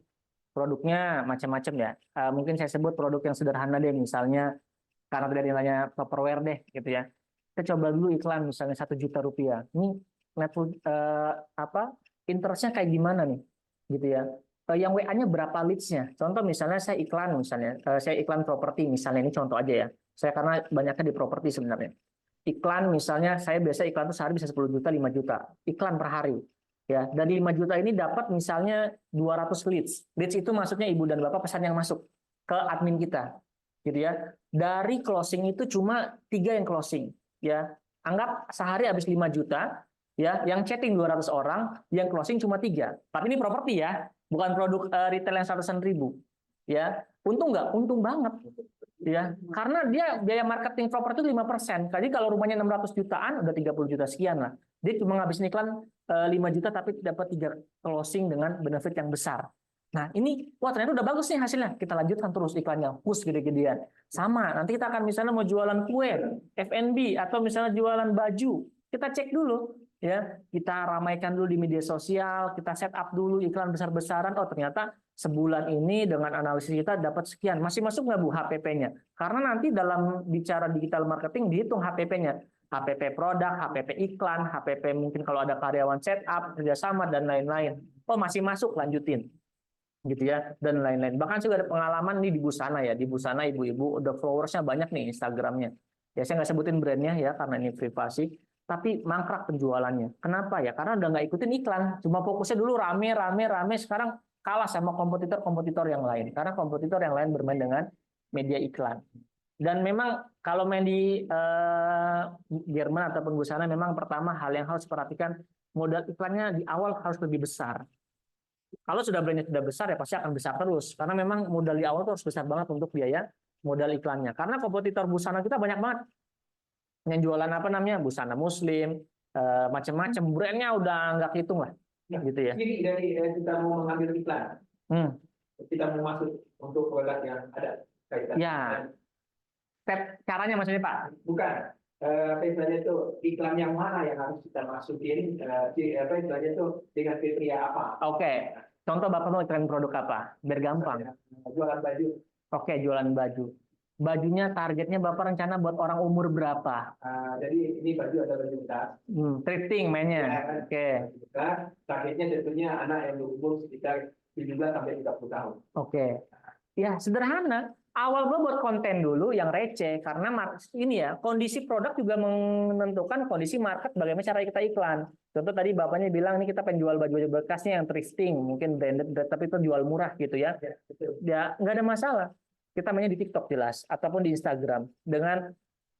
Produknya macam-macam ya. Mungkin saya sebut produk yang sederhana deh, misalnya karena tadi nilainya Tupperware deh gitu ya. Kita coba dulu iklan misalnya 1 juta rupiah. Ini interestnya kayak gimana nih? Gitu ya. Yang WA-nya berapa leads-nya? Contoh misalnya saya iklan properti misalnya, ini contoh aja ya. Saya karena banyaknya di properti sebenarnya. Iklan misalnya saya biasa iklan itu sehari bisa 10 juta, 5 juta. Iklan per hari. Ya, dari 5 juta ini dapat misalnya 200 leads. Leads itu maksudnya Ibu dan Bapak pesan yang masuk ke admin kita. Gitu ya. Dari closing itu cuma 3 yang closing, ya. Anggap sehari habis 5 juta, ya, yang chatting 200 orang, yang closing cuma 3. Tapi ini properti ya. Bukan produk retail yang 100-an ribu, ya. Untung nggak? Untung banget, ya. Karena dia biaya marketing properti itu 5%. Jadi kalau rumahnya 600 jutaan, udah 30 juta sekian lah. Dia cuma ngabisin iklan 5 juta tapi dapat 3 closing dengan benefit yang besar. Nah ini, wah ternyata udah bagus nih hasilnya. Kita lanjutkan terus iklannya, push gede-gedean. Sama, nanti kita akan misalnya mau jualan kue, F&B, atau misalnya jualan baju. Kita cek dulu. Ya, kita ramaikan dulu di media sosial, kita set up dulu iklan besar-besaran. Oh ternyata sebulan ini dengan analisis kita dapat sekian. Masih masuk nggak Bu HPP-nya? Karena nanti dalam bicara digital marketing dihitung HPP-nya. HPP produk, HPP iklan, HPP mungkin kalau ada karyawan set up, kerjasama dan lain-lain. Oh masih masuk, lanjutin. Gitu ya, dan lain-lain. Bahkan juga ada pengalaman nih di Busana ya. Di Busana ibu-ibu udah followersnya banyak nih Instagramnya. Ya saya nggak sebutin brandnya ya karena ini privasi. Tapi mangkrak penjualannya. Kenapa ya? Karena udah nggak ikutin iklan. Cuma fokusnya dulu rame. Sekarang kalah sama kompetitor-kompetitor yang lain. Karena kompetitor yang lain bermain dengan media iklan. Dan memang kalau main di Jerman atau Busana, memang pertama hal yang harus diperhatikan, modal iklannya di awal harus lebih besar. Kalau sudah brandnya sudah besar, ya pasti akan besar terus. Karena memang modal di awal itu harus besar banget untuk biaya modal iklannya. Karena kompetitor Busana kita banyak banget. Yang jualan apa namanya Busana Muslim, macam-macam brandnya udah nggak hitung lah, gitu ya. Jadi dari kita mau mengambil iklan, kita mau masuk untuk produk yang ada kaitan. Ya, step caranya maksudnya Pak? Bukan, istilahnya itu iklan yang mana yang harus kita masukin, istilahnya itu dengan kriteria apa? Oke, contoh Bapak mau iklan produk apa? Biar gampang. Jualan baju. Oke, jualan baju. bajunya targetnya Bapak rencana buat orang umur berapa? Jadi ini baju ada baju bekas. Thrifting mainnya. Ya, Oke. baju bekas. Targetnya tentunya anak yang berumur sekitar 17 sampai 30 tahun. Oke. Ya, sederhana. Awal gue buat konten dulu yang receh karena ini ya kondisi produk juga menentukan kondisi market bagaimana cara kita iklan. Contoh tadi bapaknya bilang ini kita penjual baju-baju bekasnya yang thrifting, mungkin branded tapi itu jual murah gitu ya. Ya, betul. Ya nggak ada masalah. Kita mainnya di TikTok jelas ataupun di Instagram dengan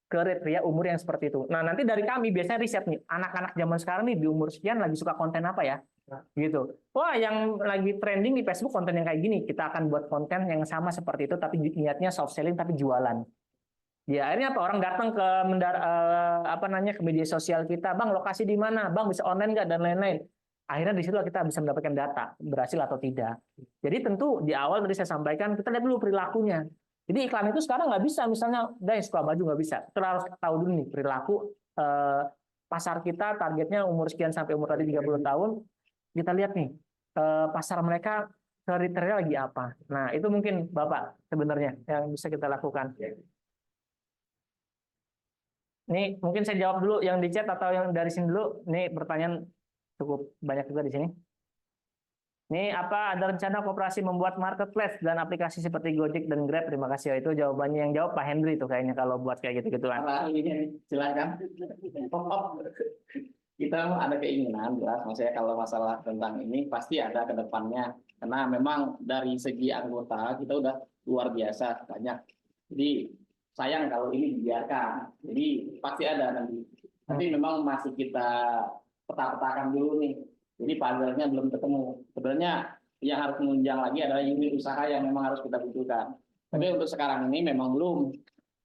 kriteria umur yang seperti itu. Nah nanti dari kami biasanya riset nih anak-anak zaman sekarang nih di umur sekian lagi suka konten apa ya? Gitu. Wah, yang lagi trending di Facebook konten yang kayak gini, kita akan buat konten yang sama seperti itu, tapi niatnya soft selling tapi jualan. Ya, akhirnya apa? Orang datang ke ke media sosial kita, bang lokasi di mana, bang bisa online nggak dan lain-lain. Akhirnya di situ kita bisa mendapatkan data berhasil atau tidak. Jadi tentu di awal tadi saya sampaikan kita lihat dulu perilakunya. Jadi iklan itu sekarang nggak bisa, misalnya guys suka baju nggak bisa. Kita harus tahu dulu nih perilaku pasar kita, targetnya umur sekian sampai umur tadi 30 tahun. Kita lihat nih pasar mereka kriteria lagi apa. Nah itu mungkin Bapak sebenarnya yang bisa kita lakukan. Ini mungkin saya jawab dulu yang di chat atau yang dari sini dulu. Ini pertanyaan cukup banyak juga di sini. Ini apa ada rencana koperasi membuat marketplace dan aplikasi seperti Gojek dan Grab? Terima kasih. Itu jawabannya yang jawab Pak Hendri itu kayaknya kalau buat kayak gitu-gituan. Ini silakan. Kita ada keinginan jelas, maksudnya kalau masalah tentang ini pasti ada ke depannya, karena memang dari segi anggota kita udah luar biasa banyak. Jadi sayang kalau ini dibiarkan. Jadi pasti ada nanti. Tapi memang masih kita peta-petakan dulu nih. Jadi puzzle-nya belum ketemu. Sebenarnya yang harus menunjang lagi adalah unit usaha yang memang harus kita butuhkan. Tapi untuk sekarang ini memang belum,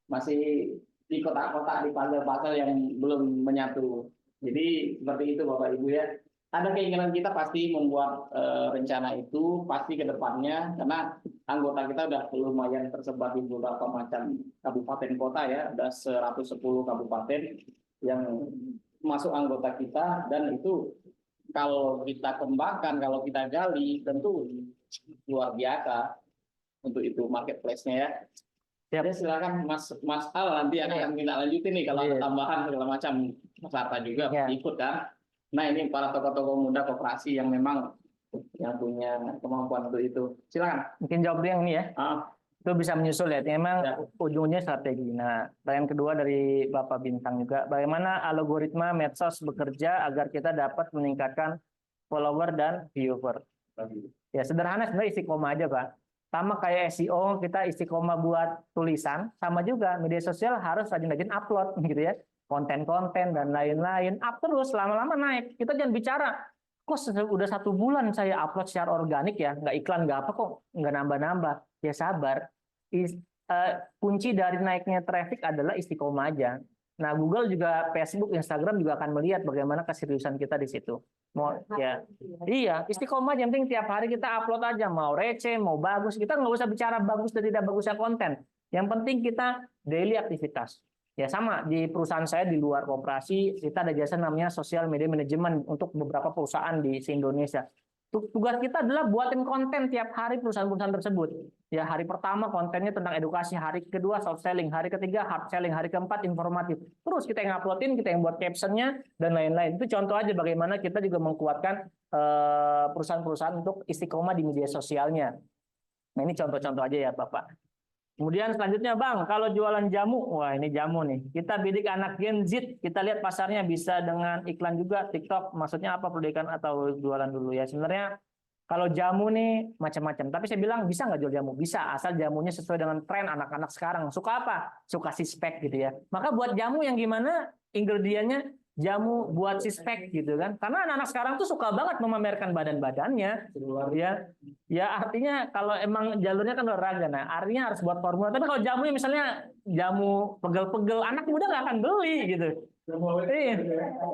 masih di kotak-kotak di puzzle-puzzle yang belum menyatu. Jadi seperti itu Bapak Ibu ya. Ada keinginan kita pasti membuat rencana itu pasti ke depannya, karena anggota kita udah lumayan tersebar di beberapa macam kabupaten kota ya, ada 110 kabupaten yang masuk anggota kita, dan itu kalau kita kembangkan, kalau kita gali tentu luar biasa untuk itu marketplace-nya ya. Jadi silakan Mas Al nanti akan kita lanjutin nih kalau ada tambahan segala macam. Mas Arta juga ikut kan. Nah ini para tokoh-tokoh muda koperasi yang memang yang punya kemampuan untuk itu. Silakan. Mungkin jawab yang ini ya. Itu bisa menyusul ya. Memang ujungnya strategi. Nah, pertanyaan kedua dari Bapak Bintang juga. Bagaimana algoritma medsos bekerja agar kita dapat meningkatkan follower dan viewer? Ya sederhana sebenarnya istiqomah aja Pak. Sama kayak SEO, kita istiqomah buat tulisan, sama juga media sosial harus rajin-rajin upload gitu ya. Konten-konten dan lain-lain, up terus, lama-lama naik. Kita jangan bicara, kok udah 1 bulan saya upload secara organik ya, nggak iklan, nggak apa kok, nggak nambah-nambah. Ya sabar. Kunci dari naiknya traffic adalah istiqomah aja. Nah, Google juga, Facebook, Instagram juga akan melihat bagaimana keseriusan kita di situ. Mau ya, iya, istiqomah yang penting tiap hari kita upload aja, mau receh, mau bagus, kita nggak usah bicara bagus dan tidak bagusnya konten. Yang penting kita daily aktivitas. Ya sama di perusahaan saya di luar koperasi kita ada jasa namanya social media management untuk beberapa perusahaan di se-Indonesia. Tugas kita adalah buatin konten tiap hari perusahaan-perusahaan tersebut. Ya hari pertama kontennya tentang edukasi, hari kedua soft selling, hari ketiga hard selling, hari keempat informatif. Terus kita yang uploadin, kita yang buat captionnya dan lain-lain. Itu contoh aja bagaimana kita juga menguatkan perusahaan-perusahaan untuk istiqomah di media sosialnya. Nah ini contoh-contoh aja ya Bapak. Kemudian selanjutnya Bang, kalau jualan jamu, wah ini jamu nih. Kita bidik anak Gen Z, kita lihat pasarnya bisa dengan iklan juga, TikTok. Maksudnya apa pendidikan atau jualan dulu ya? Sebenarnya kalau jamu nih macam-macam. Tapi saya bilang bisa nggak jual jamu? Bisa, asal jamunya sesuai dengan tren anak-anak sekarang. Suka apa? Suka sispek gitu ya. Maka buat jamu yang gimana? Ingredientnya jamu buat sispek gitu kan. Karena anak-anak sekarang tuh suka banget memamerkan badan-badannya. Ya artinya kalau emang jalurnya kan olahraga, nah artinya harus buat formula. Tapi kalau jamunya misalnya jamu pegel-pegel, anak muda nggak akan beli gitu.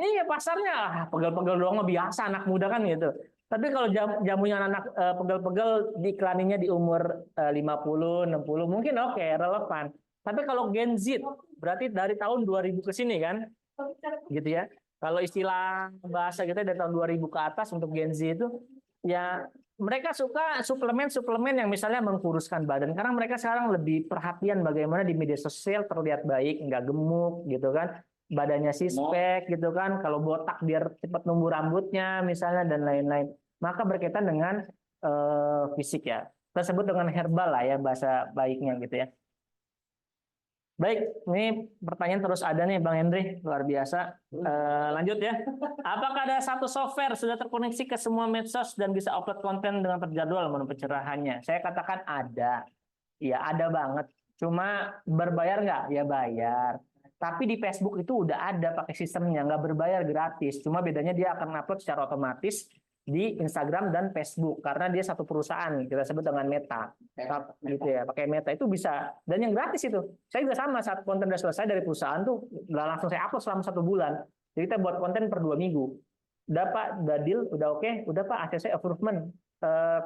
Iya pasarnya pegel-pegel doang biasa anak muda kan gitu. Tapi kalau jamunya anak pegel-pegel diiklaninya di umur 50, 60 mungkin oke, relevan. Tapi kalau Gen Z berarti dari tahun 2000 ke sini kan, gitu ya. Kalau istilah bahasa kita dari tahun 2000 ke atas untuk Gen Z itu ya mereka suka suplemen-suplemen yang misalnya mengkuruskan badan karena mereka sekarang lebih perhatian bagaimana di media sosial terlihat baik, nggak gemuk gitu kan, badannya six-pack gitu kan, kalau botak biar cepat numbuh rambutnya misalnya dan lain-lain. Maka berkaitan dengan fisik ya. Kita sebut dengan herbal lah ya bahasa baiknya gitu ya. Baik, ini pertanyaan terus ada nih Bang Hendri, luar biasa. Lanjut ya. Apakah ada satu software sudah terkoneksi ke semua medsos dan bisa upload konten dengan terjadwal menurut pencerahannya? Saya katakan ada. Iya, ada banget. Cuma berbayar nggak? Ya bayar. Tapi di Facebook itu udah ada pakai sistemnya, nggak berbayar, gratis. Cuma bedanya dia akan upload secara otomatis di Instagram dan Facebook karena dia satu perusahaan, kita sebut dengan Meta gitu ya, pakai Meta itu bisa, dan yang gratis itu. Saya juga sama, saat konten udah selesai dari perusahaan tuh langsung saya upload selama 1 bulan. Jadi kita buat konten per 2 minggu. Udah Pak, udah deal, udah oke, udah Pak ACC approval,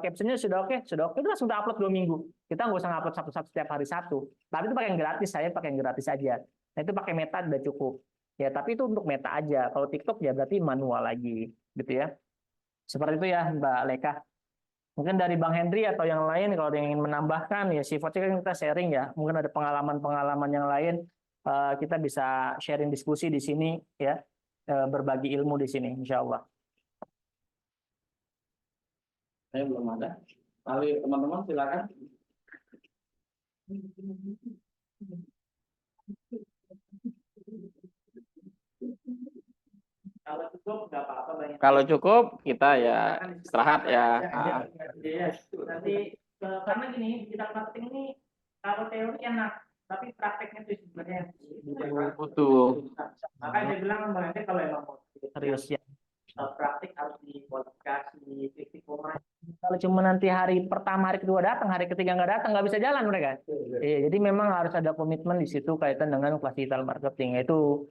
captionnya sudah oke, itu langsung kita upload 2 minggu. Kita nggak usah ngupload satu-satu setiap hari satu. Tapi itu pakai yang gratis, saya pakai yang gratis aja. Nah itu pakai Meta udah cukup. Ya tapi itu untuk Meta aja. Kalau TikTok ya berarti manual lagi, gitu ya. Seperti itu ya Mbak Leka. Mungkin dari Bang Hendri atau yang lain kalau ada yang ingin menambahkan ya sifatnya kan kita sharing ya. Mungkin ada pengalaman-pengalaman yang lain kita bisa sharing diskusi di sini ya, berbagi ilmu di sini insya Allah. Saya belum ada. Kali teman-teman silakan. Kalau cukup nggak apa-apa banyak. Kalau cukup kita ya istirahat ya. Nanti karena gini digital marketing ini kalau teori enak, tapi prakteknya itu sebenarnya Butuh. makanya saya bilang nanti kalau emang mau serius ya praktik harus dikualifikasi, titik komanya. Kalau cuma nanti hari pertama, hari kedua datang, hari ketiga nggak datang, nggak bisa jalan mereka. Jadi memang harus ada komitmen di situ kaitan dengan kelas digital marketing. Itu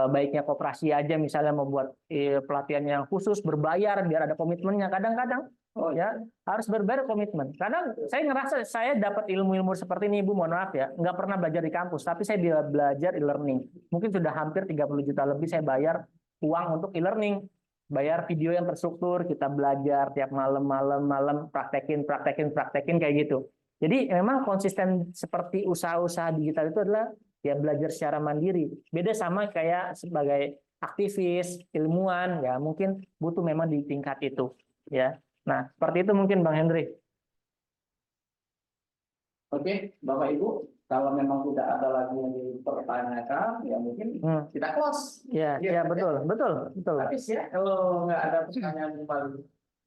baiknya koperasi aja misalnya membuat pelatihan yang khusus berbayar biar ada komitmennya. Kadang-kadang ya harus berbayar komitmen. Kadang saya ngerasa saya dapat ilmu-ilmu seperti ini, Ibu, mohon maaf ya, nggak pernah belajar di kampus, tapi saya belajar e-learning. Mungkin sudah hampir 30 juta lebih saya bayar uang untuk e-learning. Bayar video yang terstruktur, kita belajar tiap malam praktekin kayak gitu. Jadi memang konsisten seperti usaha-usaha digital itu adalah ya belajar secara mandiri. Beda sama kayak sebagai aktivis, ilmuwan ya mungkin butuh memang di tingkat itu ya. Nah, seperti itu mungkin Bang Hendri. Oke, Bapak Ibu, kalau memang tidak ada lagi yang dipertanyakan, ya mungkin kita close. Ya, ya betul. Habis ya, kalau nggak ada pertanyaan kembali.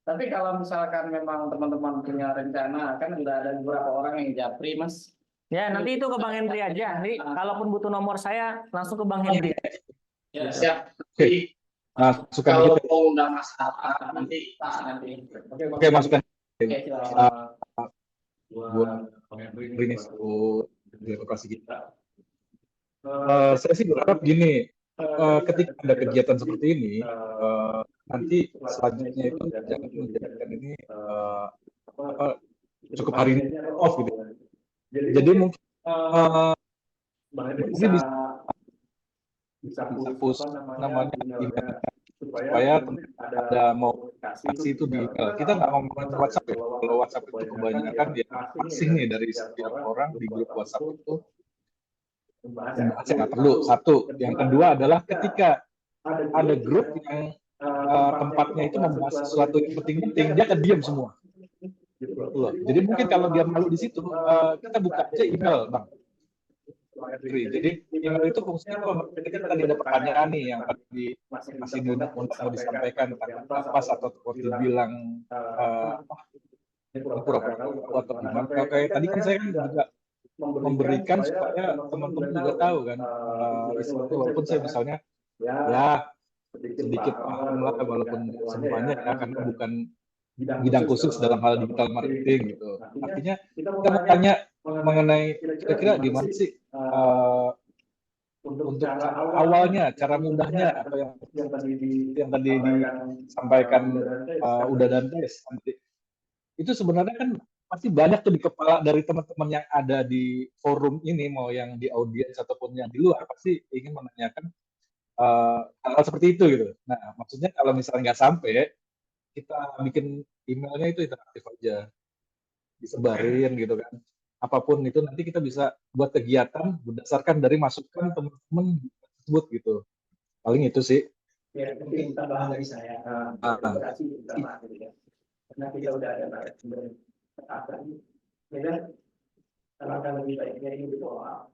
Tapi kalau misalkan memang teman-teman punya rencana, kan udah ada beberapa orang yang japri, Mas. Ya, nanti itu ke Bang Hendri aja. Nanti kalaupun butuh nomor saya, langsung ke Bang Hendri. Ya, siap. Masukan Kalau kita. mau undang Mas Hatta, nanti. Oke, masukan. Oke, silakan. Buat ini demokrasi kita. Saya sih berharap gini, ketika ada kegiatan seperti ini, nanti selanjutnya itu jangan menjadikan ini cukup hari ini off gitu. Jadi mungkin ini bisa push namanya email supaya ada mau kasih itu di email. Kita nggak ngomongin WhatsApp ya. Kalau WhatsApp itu kebanyakan dia asing nih dari setiap orang di grup WhatsApp itu. Saya nggak perlu. Satu. Yang kedua adalah ketika ada grup yang tempatnya itu membahas sesuatu yang penting-penting, dia akan diam semua. Jadi mungkin kalau dia malu di situ, kita buka aja email, Bang. Jadi email itu fungsinya ketika tadi ada pertanyaan nih yang tadi masih mau disampaikan tentang nafas atau dibilang pura-pura atau gimana. Kayak tadi kan saya juga memberikan supaya teman-teman juga tahu kan, walaupun saya misalnya ya sedikit paham lah, walaupun semuanya ya, karena bukan bidang khusus dalam hal digital marketing gitu. Artinya kita mau tanya mengenai kira-kira gimana sih untuk awalnya, cara mudahnya atau yang tadi disampaikan Uda dan Des nanti. Itu sebenarnya kan pasti banyak tuh di kepala dari teman-teman yang ada di forum ini, mau yang di audiens ataupun yang di luar, pasti ingin menanyakan hal-hal seperti itu gitu. Nah, maksudnya kalau misalnya nggak sampai, kita bikin emailnya itu interaktif aja, disebarin gitu kan. Apapun itu nanti kita bisa buat kegiatan berdasarkan dari masukan teman-teman tersebut gitu. Paling itu sih. Ya, mungkin tambahan dari saya. Demokrasi utama gitu ya. Karena kita udah ada narasumber akan, ya kan? Alangkah lebih baiknya ini doa,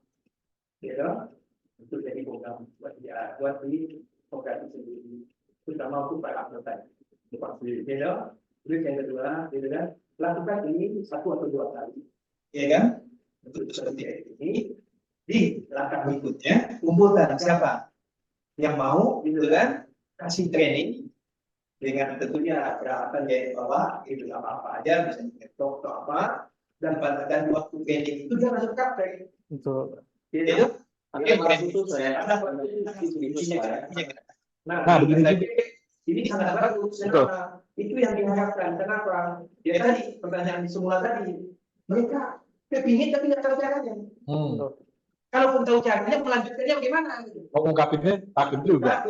ya, untuk jadi program buat dia, buat di program sendiri, terutama untuk para anggota. Itu pasti, ya. Terus yang kedua, gitu kan, lakukan ini 1 atau 2 kali, ya kan? Untuk seperti ini, di langkah berikutnya, kumpulkan siapa yang mau, gitu kan, kasih training dengan tentunya peralatan yang bawa, itu apa-apa aja, bisa laptop atau apa. Dan pada waktu training itu dia masuk praktek. Untuk Itu ada khusus ya. Nah, begini juga. ini sangat bagus. Kenapa? Itu yang diharapkan. Kenapa? Ya tadi pertanyaan di semula tadi, mereka kepingin tapi nggak tahu caranya. Kalaupun tahu caranya, melanjutkannya bagaimana? Mau ngungkapinnya takut juga.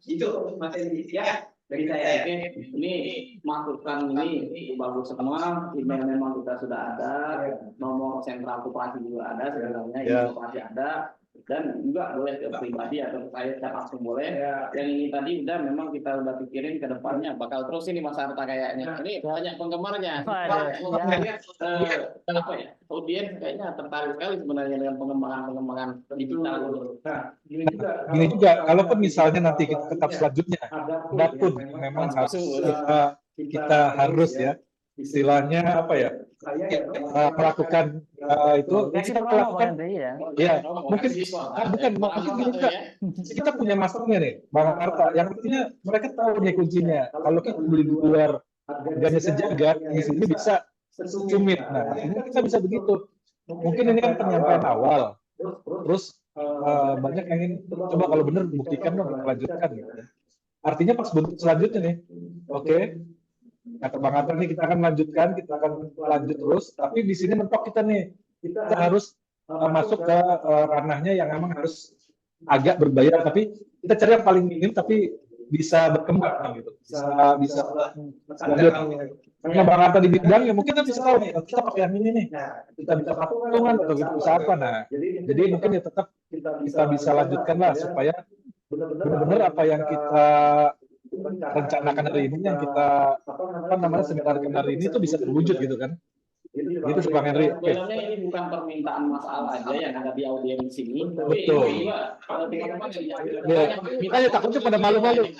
Itu materi ya. Dari saya. Ini masukan ini bagus semua. Email memang kita sudah ada, nomor sentral koperasi juga ada, sebenarnya email koperasi ada, dan juga boleh ke pribadi atau saya langsung boleh. Yang ini tadi udah memang kita udah pikirin ke depannya bakal terus ini Mas Arta kayaknya. Ini banyak penggemarnya. Apa ya? Audiens kayaknya tertarik sekali sebenarnya dengan pengembangan digital. Nah, Gini juga, kalaupun misalnya nanti kita tetap selanjutnya, ada pun memang harus kita harus ya, istilahnya apa ya, melakukan itu kita lakukan ya mungkin mungkin gini juga, kita punya masternya nih Bang Arta, yang artinya mereka tahu nih kuncinya. Kalau kita beli di luar harganya sejagat, di sini bisa sumit. Nah, ini kita bisa begitu. Mungkin ini kan penyampaian awal, terus banyak yang ingin coba kalau benar buktikan dong, kita lanjutkan gitu. Artinya pas bentuk selanjutnya nih, oke, kata Bang Arta nih kita akan lanjutkan, kita akan lanjut terus, tapi di sini mentok kita nih, kita harus masuk ke ranahnya yang memang harus agak berbayar, tapi kita cari yang paling minim tapi bisa berkembang gitu, bisa lanjut. Karena Bang Arta di bidangnya mungkin kita bisa tahu nih, kita pakai yang ini nih, kita bisa patungan atau kita bisa apa. Nah, jadi mungkin ya tetap kita bisa lanjutkan lah supaya benar-benar apa yang kita rencanakan hari ini, yang kita seminar hari ini itu bisa terwujud gitu kan. Itu Bang Henry. Sebenarnya ini bukan permintaan Mas Al aja yang ada di audiens sini. Betul. Makanya takutnya pada malu-malu.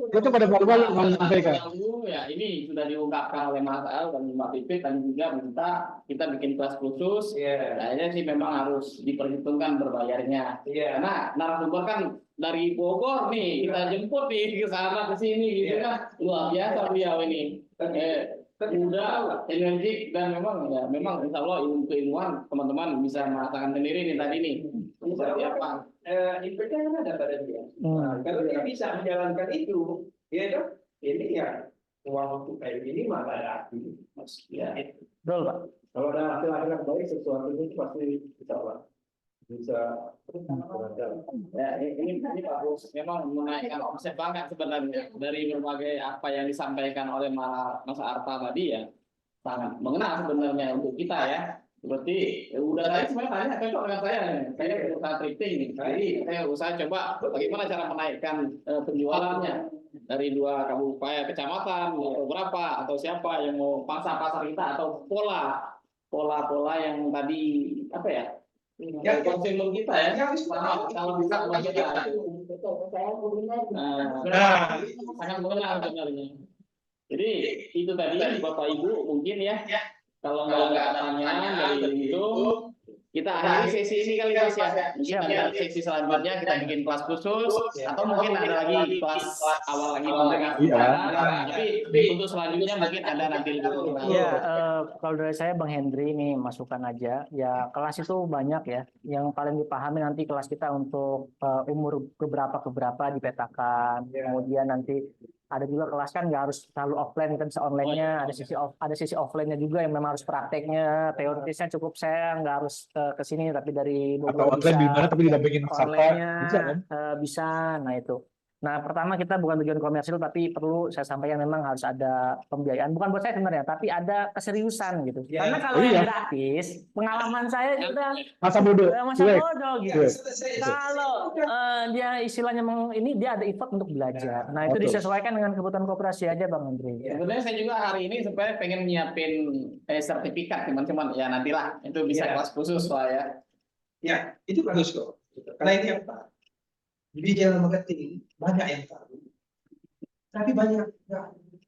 Itu pada malu-malu mau menyampaikan. Ya ini sudah diungkapkan oleh Mas Al dan Mbak Pipit, dan juga minta kita bikin kelas khusus. Kayaknya sih memang harus diperhitungkan berbayarnya. Karena narasumber kan dari Bogor nih, kita jemput nih ke sana ke sini gitu kan. Luar biasa beliau ini. Muda, energik, dan memang insya Allah ilmuwan teman-teman bisa merasakan sendiri nih tadi nih. Seperti apa? Impact kan ada pada dia. Kalau dia bisa menjalankan itu, ya dong, ini ya uang untuk kayak gini mah ada arti. Ya, betul Pak. kalau ada hasil yang baik, sesuatu itu pasti bisa Ya, ini bagus. Memang menaikkan omset banget sebenarnya dari berbagai apa yang disampaikan oleh Mas Arta tadi ya, sangat mengena sebenarnya untuk kita ya. Seperti udah saya sebenarnya tanya cocok dengan saya nih. Saya berusaha thrifting nih. Jadi saya usaha coba bagaimana cara menaikkan penjualannya dari 2 kabupaten kecamatan atau berapa atau siapa yang mau pasar kita atau pola yang tadi apa ya? Ya, konsumen kita ya, kalau bisa kita. Sangat mengenal sebenarnya. Jadi itu tadi Bapak Ibu mungkin ya, kalau nggak ada pertanyaan dari itu, kita akhiri sesi ini kali ya. Mungkin ada sesi selanjutnya kita bikin kelas khusus, atau mungkin ada lagi kelas awal lagi tapi untuk selanjutnya mungkin ada nanti. Ya, kalau dari saya Bang Hendri ini masukan aja. Ya kelas itu banyak ya. Yang paling dipahami nanti kelas kita untuk umur keberapa dipetakan. Kemudian nanti ada juga kelas kan nggak harus selalu offline, kita bisa online-nya. Ada sisi offline-nya juga yang memang harus prakteknya. Teoritisnya cukup saya nggak harus ke sini, tapi dari atau online di mana tapi didampingin online-nya bisa kan? Bisa. Nah itu. Nah, pertama kita bukan tujuan komersil, tapi perlu saya sampaikan memang harus ada pembiayaan. Bukan buat saya sebenarnya, tapi ada keseriusan gitu. Karena kalau yang gratis, pengalaman saya juga Masa bodoh. masa bodoh gitu. Kalau dia istilahnya ini dia ada effort untuk belajar. Nah, itu disesuaikan dengan kebutuhan koperasi aja, Bang Hendri. Sebenarnya saya juga hari ini sebenarnya pengen nyiapin sertifikat teman-teman. Ya nantilah itu bisa kelas khusus lah ya. Ya, itu bagus kok. Karena ini apa? Di dalam marketing banyak yang tahu, tapi banyak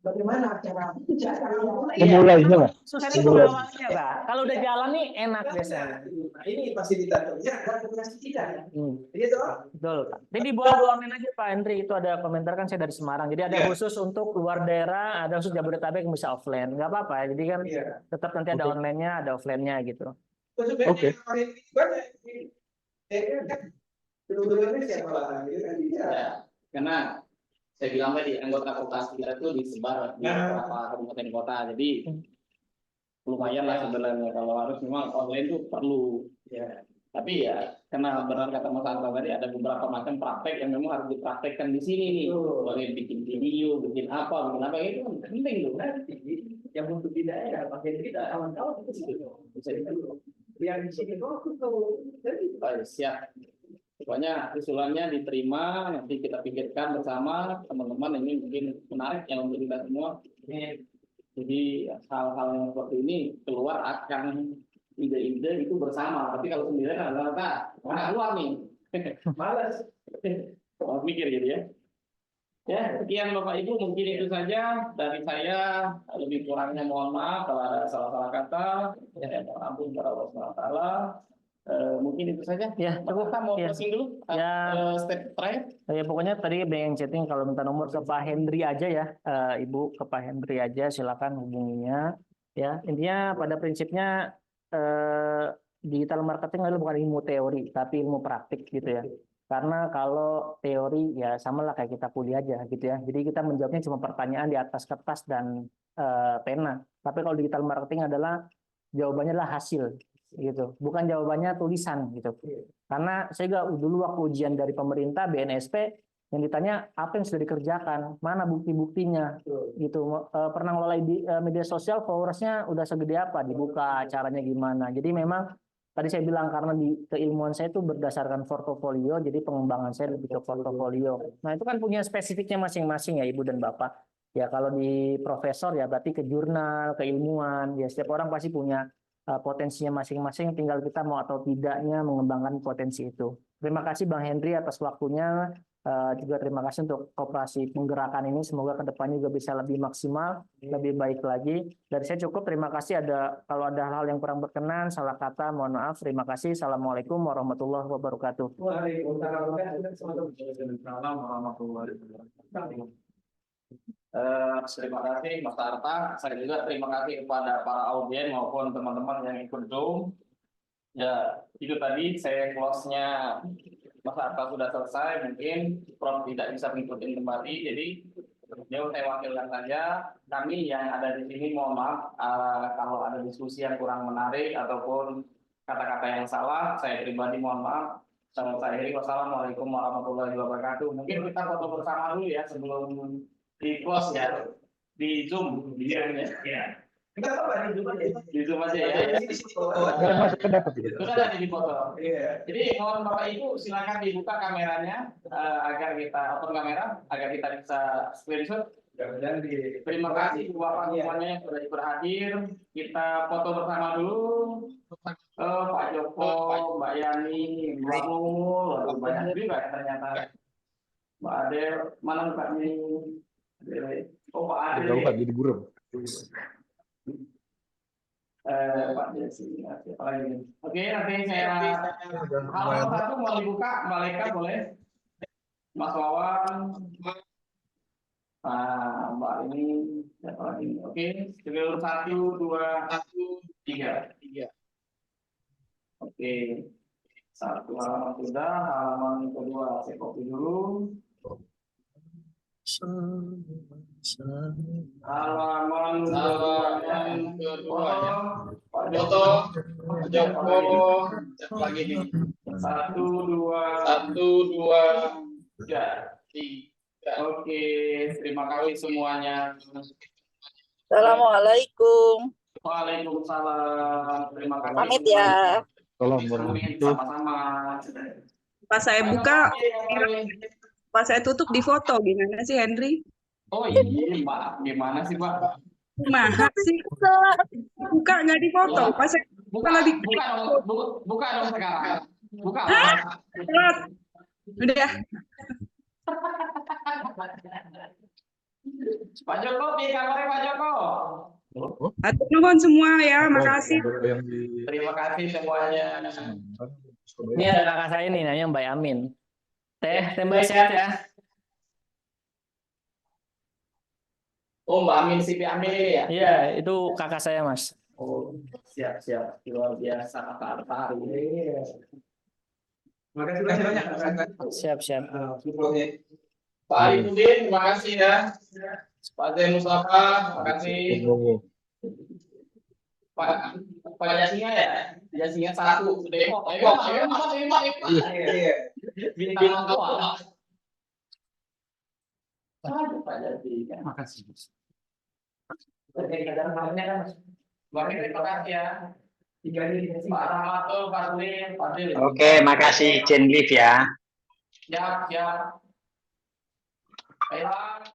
bagaimana cara Memulainya lah. Susah itu awalnya, Pak. Kalau udah jalan nih enak biasanya. Nah, ini fasilitatornya dan komunikasi kita ya. Iya toh? Betul. Jadi buat online aja Pak Hendri, itu ada komentar kan saya dari Semarang. Jadi ada khusus untuk luar daerah, ada khusus Jabodetabek yang bisa offline. Nggak apa-apa. Jadi kan tetap nanti ada online-nya, ada offline-nya gitu. Oke. Banyak. Sebenarnya siapa lagi kan dia? Ya, karena saya bilang tadi anggota koperasi kita itu disebar di beberapa kabupaten kota, jadi lumayan lah sebenarnya kalau harus memang online itu perlu. Ya. Tapi ya karena benar kata Mas Arta tadi ada beberapa macam praktek yang memang harus dipraktekkan di sini nih. Boleh bikin video, bikin apa itu kan penting tuh. Yang untuk di daerah, pakai kita kawan-kawan itu bisa dulu. Yang di sini siap. Pokoknya usulannya diterima, nanti kita pikirkan bersama teman-teman, ini mungkin menarik yang untuk kita semua. Jadi hal-hal yang seperti ini keluar akan ide-ide itu bersama. Tapi kalau sendirian rata-rata mana keluar nih, malas. Mau mikir gitu ya. Ya, sekian Bapak Ibu, mungkin itu saja dari saya. Lebih kurangnya mohon maaf kalau ada salah-salah kata. Ya, ampun kepada Allah SWT. Mungkin itu saja. Ya, cukup. Kita mau closing dulu. Ya, step terakhir. Ya pokoknya tadi banyak yang chatting, kalau minta nomor ke Pak Hendri aja ya, Ibu, ke Pak Hendri aja, silakan hubunginya. Ya, intinya pada prinsipnya digital marketing adalah bukan ilmu teori, tapi ilmu praktik gitu ya. Karena kalau teori ya sama lah kayak kita kuliah aja gitu ya. Jadi kita menjawabnya cuma pertanyaan di atas kertas dan pena. Tapi kalau digital marketing adalah jawabannya adalah hasil gitu, bukan jawabannya tulisan gitu. Karena saya juga dulu waktu ujian dari pemerintah BNSP yang ditanya apa yang sudah dikerjakan, mana bukti-buktinya gitu. Pernah ngelola di media sosial, followersnya udah segede apa, dibuka caranya gimana. Jadi memang tadi saya bilang karena di keilmuan saya itu berdasarkan portofolio, jadi pengembangan saya lebih ke portofolio. Nah itu kan punya spesifiknya masing-masing ya Ibu dan Bapak. Ya kalau di profesor ya berarti ke jurnal, keilmuan. Ya setiap orang pasti punya potensinya masing-masing, tinggal kita mau atau tidaknya mengembangkan potensi itu. Terima kasih Bang Hendri atas waktunya, juga terima kasih untuk koperasi penggerakkan ini, semoga kedepannya juga bisa lebih maksimal, lebih baik lagi. Dari saya cukup, terima kasih. Kalau ada hal yang kurang berkenan, salah kata, mohon maaf. Terima kasih. Assalamualaikum warahmatullahi wabarakatuh. Waalaikumsalam warahmatullahi wabarakatuh. Terima kasih Mas Arta. Saya juga terima kasih kepada para audien maupun teman-teman yang ikut Zoom. Ya, itu tadi saya close-nya Mas Arta sudah selesai. Mungkin Prof tidak bisa mengikuti kembali. Jadi, jauh saya wakilkan saja. Kami yang ada di sini mohon maaf kalau ada diskusi yang kurang menarik ataupun kata-kata yang salah. Saya pribadi mohon maaf. Saya akhiri. Wassalamualaikum warahmatullahi wabarakatuh. Mungkin kita foto bersama dulu ya sebelum di close ya, di Zoom, ya. Enggak apa-apa, di Zoom aja. Di Zoom aja ya. Masuk ke dapat gitu. Itu ada di foto. Jadi mohon Bapak Ibu silakan dibuka kameranya agar kita open kamera agar kita bisa screenshot. Terima kasih Bapak semuanya yang sudah berhadir. Kita foto bersama dulu. Pak Joko, Mbak Yani, Mbak Mumul, banyak juga ternyata. Mbak Adel, mana Mbak Ini? Oh Pak Adel. Jadi gurem. Pak Desi, apa lagi? Oke, nanti saya halaman satu mau dibuka, Mbak Leka boleh? Mas Wawan, Mbak ini, siapa lagi? Oke, skill 1, 2, 3. Oke, satu halaman sudah, halaman kedua saya copy dulu. Halaman kedua Pak Joko lagi nih 1, 2, 3. Oke, terima kasih semuanya. Assalamualaikum. Waalaikumsalam. Terima kasih. Pamit ya. Amin, sama-sama. Pas saya buka, pas saya tutup di foto, gimana sih Henry? Oh iya, Mbak. Gimana sih, Mbak? Mahal sih. Buka nggak di foto. Pas saya Buka, kalau di buka dong sekarang. Buka. telat. Udah. Pak Joko, piye kabarnya Pak Joko? Atur nuhun semua ya, makasih. Terima kasih semuanya. Ini ada kakak saya nih, namanya Mbak Amin. Teh Mbak sehat ya? Oh, Mbak Amin, Siti Amin ini ya? Iya, itu kakak saya Mas. Oh, siap. Luar biasa Kak Arta hari ini. Makasih banyak. Siap. Pak Arifudin, terima kasih ya. Pak Zain Mustafa, terima kasih. Pak Jasinga ya? Jasinga 1. Depok. Ayo, bintang tua. Pak Jasinga. Makasih. Mbak Mir, terima kasih ya. Pak Rahmatul, Fadlin, Fadil. Oke, makasih izin live ya. Siap. Baiklah.